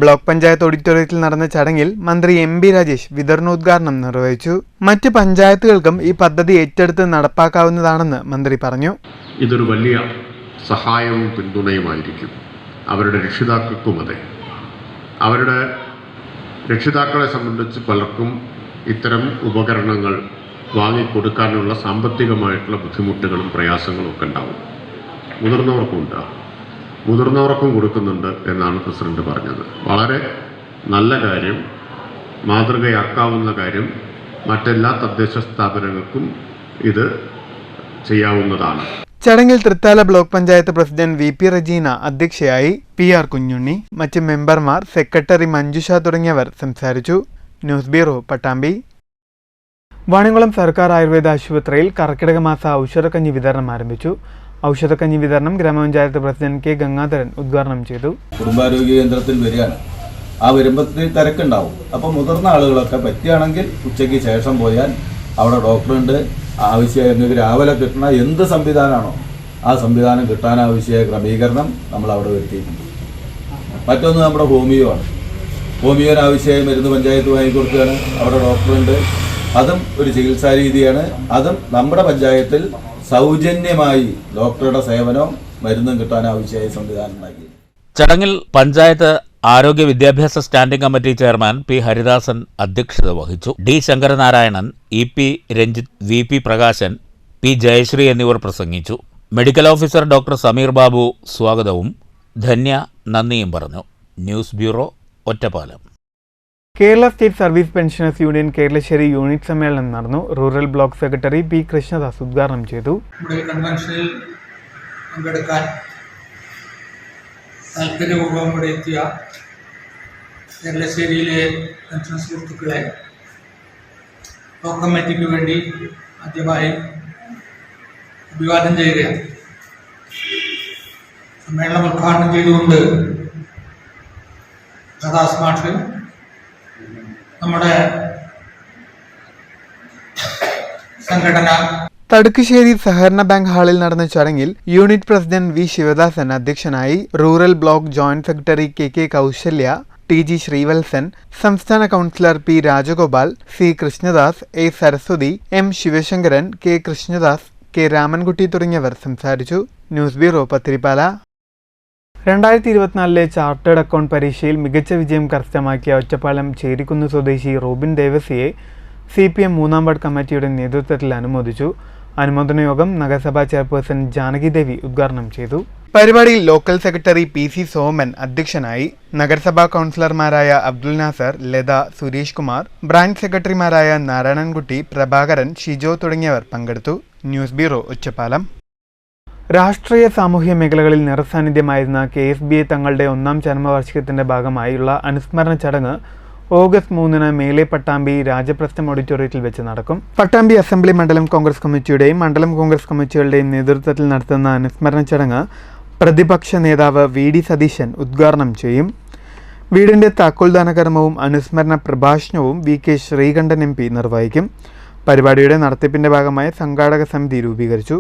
ബ്ലോക്ക് പഞ്ചായത്ത് ഓഡിറ്റോറിയത്തിൽ നടന്ന ചടങ്ങിൽ മന്ത്രി MB രാജേഷ് വിതരണോദ്ഘാടനം നിർവഹിച്ചു. മറ്റ് പഞ്ചായത്തുകൾക്കും ഈ പദ്ധതി ഏറ്റെടുത്ത് നടപ്പാക്കാവുന്നതാണെന്ന് മന്ത്രി പറഞ്ഞു. ഇതൊരു വലിയ സഹായവും പിന്തുണയുമായിരിക്കും അവരുടെ രക്ഷിതാക്കൾക്കും. അതെ, അവരുടെ രക്ഷിതാക്കളെ സംബന്ധിച്ച് പലർക്കും ഇത്തരം ഉപകരണങ്ങൾ വാങ്ങിക്കൊടുക്കാനുള്ള സാമ്പത്തികമായിട്ടുള്ള ബുദ്ധിമുട്ടുകളും പ്രയാസങ്ങളും ഒക്കെ ഉണ്ടാവും. മുതിർന്നവർക്കും കൊടുക്കുന്നുണ്ട് എന്നാണ് പ്രസിഡന്റ് പറഞ്ഞത്. വളരെ നല്ല കാര്യം, മാതൃകയാക്കാവുന്ന കാര്യം. മറ്റെല്ലാ തദ്ദേശ സ്ഥാപനങ്ങൾക്കും ഇത് ചെയ്യാവുന്നതാണ്. ചടങ്ങിൽ Thrithala block panchayat president VP Rajeena അധ്യക്ഷയായി. PR കുഞ്ഞുണ്ണി, മറ്റ് മെമ്പർമാർ, സെക്രട്ടറി മഞ്ജുഷ തുടങ്ങിയവർ സംസാരിച്ചു. News bureau, Pattambi. വാണിയംകുളം സർക്കാർ ആയുർവേദ ആശുപത്രിയിൽ കർക്കിടക മാസ ഔഷധക്കഞ്ഞി വിതരണം ആരംഭിച്ചു. ഔഷധക്കഞ്ഞി വിതരണം ഗ്രാമപഞ്ചായത്ത് പ്രസിഡന്റ് K. ഗംഗാധരൻ ഉദ്ഘാടനം ചെയ്തു. കുടുംബാരോഗ്യ കേന്ദ്രത്തിൽ വരികയാണ്. ആ വരുമ്പത്തിന് തിരക്കുണ്ടാവും. അപ്പോൾ മുതിർന്ന ആളുകളൊക്കെ പറ്റുകയാണെങ്കിൽ ഉച്ചയ്ക്ക് ശേഷം പോയാൽ അവിടെ ഡോക്ടറുണ്ട്. ആവശ്യമായി രാവിലെ കിട്ടുന്ന എന്ത് സംവിധാനമാണോ ആ സംവിധാനം കിട്ടാനാവശ്യമായ ക്രമീകരണം നമ്മൾ അവിടെ വരുത്തിയിട്ടുണ്ട്. മറ്റൊന്ന് നമ്മുടെ ഹോമിയോ ആണ്. ഹോമിയോന് ആവശ്യമായ മരുന്ന് പഞ്ചായത്ത് വാങ്ങിക്കൊടുക്കുകയാണ്. അവിടെ ഡോക്ടറുണ്ട്. അതും ഒരു ചികിത്സാ രീതിയാണ്. അതും നമ്മുടെ പഞ്ചായത്തിൽ സൗജന്യമായി ഡോക്ടറുടെ സേവനവും മരുന്നും കിട്ടാനാവശ്യമായ സംവിധാനം ഉണ്ടാക്കി. ചടങ്ങിൽ പഞ്ചായത്ത് ആരോഗ്യ വിദ്യാഭ്യാസ standing committee chairman P Haridasan അധ്യക്ഷത വഹിച്ചു. D Sankaranarayanan, E P Ranjith, V P Prakashan, P Jayasree എന്നിവർ പ്രസംഗിച്ചു. Medical officer doctor Sameer Babu സ്വാഗതവും ധന്യ നന്ദിയും പറഞ്ഞു. News bureau, Ottapalam. Kerala state service pensioners union Keralassery unit സമ്മേളനം നടന്നു. Rural block secretary P Krishnadas ഉദ്ഘാടനം ചെയ്തു. കൺവെൻഷനിൽ പങ്കെടുക്കാൻ താല്പര്യപൂർവ്വം ഇവിടെ എത്തിയ കേരളശ്ശേരിയിലെ പെൻഷൻ സുഹൃത്തുക്കളെ ബ്ലോക്ക് കമ്മിറ്റിക്ക് വേണ്ടി ആദ്യമായി അഭിവാദ്യം ചെയ്യുകയാണ്. സമ്മേളനം ഉദ്ഘാടനം ചെയ്തുകൊണ്ട് സദാസ് മാഷ് നമ്മുടെ സംഘടന തടുക്കുശ്ശേരി സഹകരണ ബാങ്ക് ഹാളിൽ നടന്ന ചടങ്ങിൽ യൂണിറ്റ് പ്രസിഡന്റ് വി ശിവദാസൻ അധ്യക്ഷനായി. Rural block joint secretary K Kousalya, T G Sreevalsan, സംസ്ഥാന councillor P Rajagopal, C Krishnadas, A Saraswathi, M Sivasankaran, K Krishnadas, K Ramankutty തുടങ്ങിയവർ സംസാരിച്ചു. News bureau, Pathirippala. 2024 chartered account പരീക്ഷയിൽ മികച്ച വിജയം കരസ്ഥമാക്കിയ ഒറ്റപ്പാലം ചേരിക്കുന്ന് സ്വദേശി റോബിൻ ദേവസിയെ CPM 3-ാം വാർഡ് കമ്മിറ്റിയുടെ നേതൃത്വത്തിൽ അനുമോദിച്ചു. അനുമോദന യോഗം നഗരസഭാ ചെയർപേഴ്സൺ ജാനകി ദേവി ഉദ്ഘാടനം ചെയ്തു. പരിപാടിയിൽ ലോക്കൽ സെക്രട്ടറി പി.സി. സോമൻ അധ്യക്ഷനായി. നഗരസഭാ കൗൺസിലർമാരായ അബ്ദുൽ നാസർ, ലത, സുരേഷ് കുമാർ, ബ്രാഞ്ച് സെക്രട്ടറിമാരായ നാരായണൻകുട്ടി, പ്രഭാകരൻ, ഷിജോ തുടങ്ങിയവർ പങ്കെടുത്തു. News bureau, Ottapalam. രാഷ്ട്രീയ സാമൂഹ്യ മേഖലകളിൽ നിറസാന്നിധ്യമായിരുന്ന KSBA തങ്ങളുടെ 1-ാം ചരമവാർഷികത്തിന്റെ ഭാഗമായുള്ള അനുസ്മരണ ചടങ്ങ് ഓഗസ്റ്റ് 3-ന് മേലെ പട്ടാമ്പി രാജപ്രസ്ഥം ഓഡിറ്റോറിയത്തിൽ വെച്ച് നടക്കും. പട്ടാമ്പി അസംബ്ലി മണ്ഡലം കോൺഗ്രസ് കമ്മിറ്റിയുടെയും മണ്ഡലം കോൺഗ്രസ് കമ്മിറ്റികളുടെയും നേതൃത്വത്തിൽ നടത്തുന്ന അനുസ്മരണ ചടങ്ങ് പ്രതിപക്ഷ നേതാവ് VD സതീശൻ ഉദ്ഘാടനം ചെയ്യും. വീടിന്റെ താക്കോൽദാന കർമ്മവും അനുസ്മരണ പ്രഭാഷണവും VK ശ്രീകണ്ഠൻ MP നിർവഹിക്കും. പരിപാടിയുടെ നടത്തിപ്പിന്റെ ഭാഗമായി സംഘാടക സമിതി രൂപീകരിച്ചു.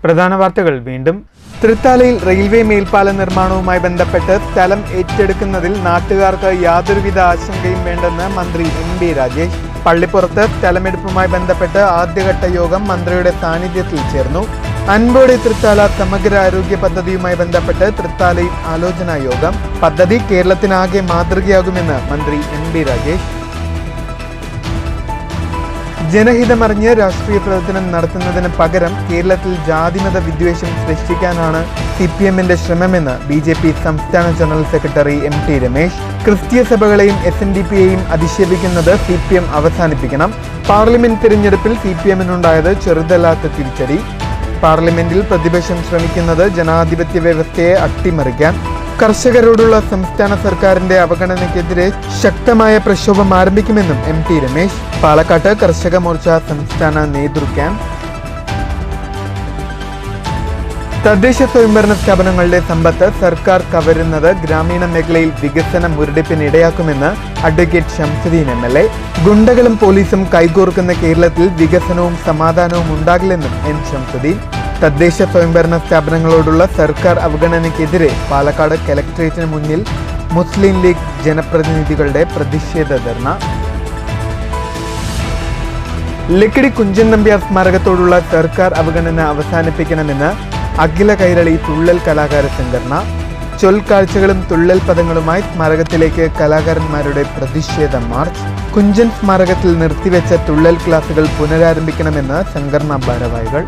പ്രധാന വാർത്തകൾ വീണ്ടും. തൃത്താലയിൽ റെയിൽവേ മേൽപ്പാല നിർമ്മാണവുമായി ബന്ധപ്പെട്ട് സ്ഥലം ഏറ്റെടുക്കുന്നതിൽ നാട്ടുകാർക്ക് യാതൊരുവിധ ആശങ്കയും വേണ്ടെന്ന് മന്ത്രി MB രാജേഷ്. പള്ളിപ്പുറത്ത് സ്ഥലമെടുപ്പുമായി ബന്ധപ്പെട്ട് ആദ്യഘട്ട യോഗം മന്ത്രിയുടെ സാന്നിധ്യത്തിൽ ചേർന്നു. അൻപോടെ തൃത്താല സമഗ്ര ആരോഗ്യ പദ്ധതിയുമായി ബന്ധപ്പെട്ട് തൃത്താലയിൽ ആലോചനാ യോഗം. പദ്ധതി കേരളത്തിനാകെ മാതൃകയാകുമെന്ന് മന്ത്രി MB രാജേഷ്. ജനഹിതമറിഞ്ഞ് രാഷ്ട്രീയ പ്രവർത്തനം നടത്തുന്നതിന് പകരം കേരളത്തിൽ ജാതിമത വിദ്വേഷം സൃഷ്ടിക്കാനാണ് CPMന്റെ ശ്രമമെന്ന് BJP സംസ്ഥാന ജനറൽ സെക്രട്ടറി MT രമേശ്. ക്രിസ്തീയ സഭകളെയും SNDPയെയും അധിക്ഷേപിക്കുന്നത് CPM അവസാനിപ്പിക്കണം. പാർലമെന്റ് തിരഞ്ഞെടുപ്പിൽ CPMനുണ്ടായത് ചെറുതല്ലാത്ത തിരിച്ചടി. പാർലമെന്റിൽ പ്രതിപക്ഷം ശ്രമിക്കുന്നത് ജനാധിപത്യ വ്യവസ്ഥയെ അട്ടിമറിക്കാൻ. കർഷകരോടുള്ള സംസ്ഥാന സർക്കാരിന്റെ അവഗണനയ്ക്കെതിരെ ശക്തമായ പ്രക്ഷോഭം ആരംഭിക്കുമെന്നും MT രമേശ്. പാലക്കാട്ട് കർഷക മോർച്ച സംസ്ഥാന നേതൃ ക്യാമ്പ്. തദ്ദേശ സ്വയംഭരണ സ്ഥാപനങ്ങളുടെ സമ്പത്ത് സർക്കാർ കവരുന്നത് ഗ്രാമീണ മേഖലയിൽ വികസന മുരടിപ്പിനിടയാക്കുമെന്ന് അഡ്വക്കേറ്റ് ഷംസുദ്ദീൻ MLA. ഗുണ്ടകളും പോലീസും കൈകോർക്കുന്ന കേരളത്തിൽ വികസനവും സമാധാനവും ഉണ്ടാകില്ലെന്നും N ഷംസുദ്ദീൻ. തദ്ദേശ സ്വയംഭരണ സ്ഥാപനങ്ങളോടുള്ള സർക്കാർ അവഗണനയ്ക്കെതിരെ പാലക്കാട് കലക്ട്രേറ്റിന് മുന്നിൽ മുസ്ലിം ലീഗ് ജനപ്രതിനിധികളുടെ പ്രതിഷേധ ധർണ. ലക്കിടി കുഞ്ചൻ നമ്പ്യാർ സ്മാരകത്തോടുള്ള സർക്കാർ അവഗണന അവസാനിപ്പിക്കണമെന്ന് അഖില കൈരളി തുള്ളൽ കലാകാര സംഘടന. ചൊൽക്കാഴ്ചകളും തുള്ളൽ പദങ്ങളുമായി സ്മാരകത്തിലേക്ക് കലാകാരന്മാരുടെ പ്രതിഷേധ മാർച്ച്. കുഞ്ചൻ സ്മാരകത്തിൽ നിർത്തിവെച്ച തുള്ളൽ ക്ലാസുകൾ പുനരാരംഭിക്കണമെന്ന് സംഘടനാ ഭാരവാഹികൾ.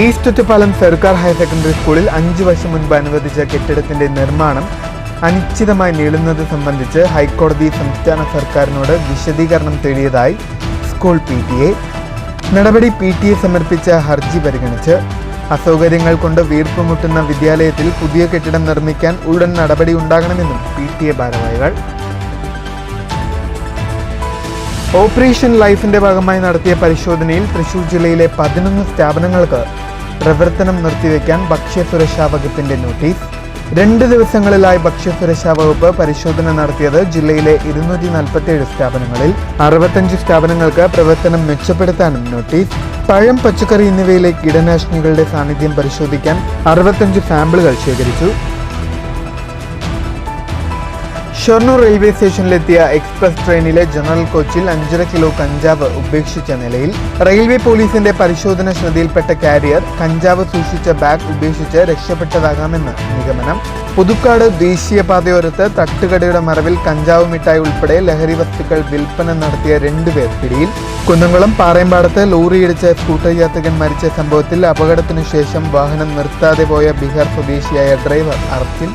ഈസ്റ്റ് ഒറ്റപ്പാലം സർക്കാർ ഹയർ സെക്കൻഡറി സ്കൂളിൽ 5 വർഷം മുൻപ് അനുവദിച്ച കെട്ടിടത്തിന്റെ നിർമ്മാണം അനിശ്ചിതമായി നീളുന്നത് സംബന്ധിച്ച് ഹൈക്കോടതി സംസ്ഥാന സർക്കാരിനോട് വിശദീകരണം തേടിയതായി സ്കൂൾ PTA. നടപടി PTA സമർപ്പിച്ച ഹർജി പരിഗണിച്ച്. അസൗകര്യങ്ങൾ കൊണ്ട് വീർപ്പുമുട്ടുന്ന വിദ്യാലയത്തിൽ പുതിയ കെട്ടിടം നിർമ്മിക്കാൻ ഉടൻ നടപടി ഉണ്ടാകണമെന്നും PTA ഭാരവാഹികൾ. ഓപ്പറേഷൻ ലൈഫിന്റെ ഭാഗമായി നടത്തിയ പരിശോധനയിൽ തൃശൂർ ജില്ലയിലെ 11 സ്ഥാപനങ്ങൾക്ക് പ്രവർത്തനം നിർത്തിവെക്കാൻ ഭക്ഷ്യസുരക്ഷാ വകുപ്പിന്റെ നോട്ടീസ്. 2 ദിവസങ്ങളിലായി ഭക്ഷ്യസുരക്ഷാ വകുപ്പ് പരിശോധന നടത്തിയത് ജില്ലയിലെ 247 സ്ഥാപനങ്ങളിൽ. 65 സ്ഥാപനങ്ങൾക്ക് പ്രവർത്തനം മെച്ചപ്പെടുത്താനും നോട്ടീസ്. പഴം, പച്ചക്കറി എന്നിവയിലെ കീടനാശിനികളുടെ സാന്നിധ്യം പരിശോധിക്കാൻ 65 സാമ്പിളുകൾ ശേഖരിച്ചു. ഷൊർണൂർ റെയിൽവേ സ്റ്റേഷനിലെത്തിയ എക്സ്പ്രസ് ട്രെയിനിലെ ജനറൽ കോച്ചിൽ 5.5 കിലോ കഞ്ചാവ് ഉപേക്ഷിച്ച നിലയിൽ. റെയിൽവേ പോലീസിന്റെ പരിശോധന ശ്രദ്ധയിൽപ്പെട്ട കാരിയർ കഞ്ചാവ് സൂക്ഷിച്ച ബാഗ് ഉപേക്ഷിച്ച് രക്ഷപ്പെട്ടതാകാമെന്ന് നിഗമനം. പുതുക്കാട് ദേശീയപാതയോരത്ത് തട്ടുകടയുടെ മറവിൽ കഞ്ചാവ് മിഠായി ഉൾപ്പെടെ ലഹരി വസ്തുക്കൾ വിൽപ്പന നടത്തിയ 2 പേർ പിടിയിൽ. കുന്നംകുളം പാറയമ്പാടത്ത് ലോറിയിടിച്ച് സ്കൂട്ടർ യാത്രികൻ മരിച്ച സംഭവത്തിൽ അപകടത്തിനു ശേഷം വാഹനം നിർത്താതെ പോയ ബീഹാർ സ്വദേശിയായ ഡ്രൈവർ അറസ്റ്റിൽ.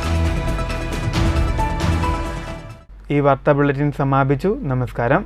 ഈ വാർത്താ ബുള്ളറ്റിൻ സമാപിച്ചു. നമസ്കാരം.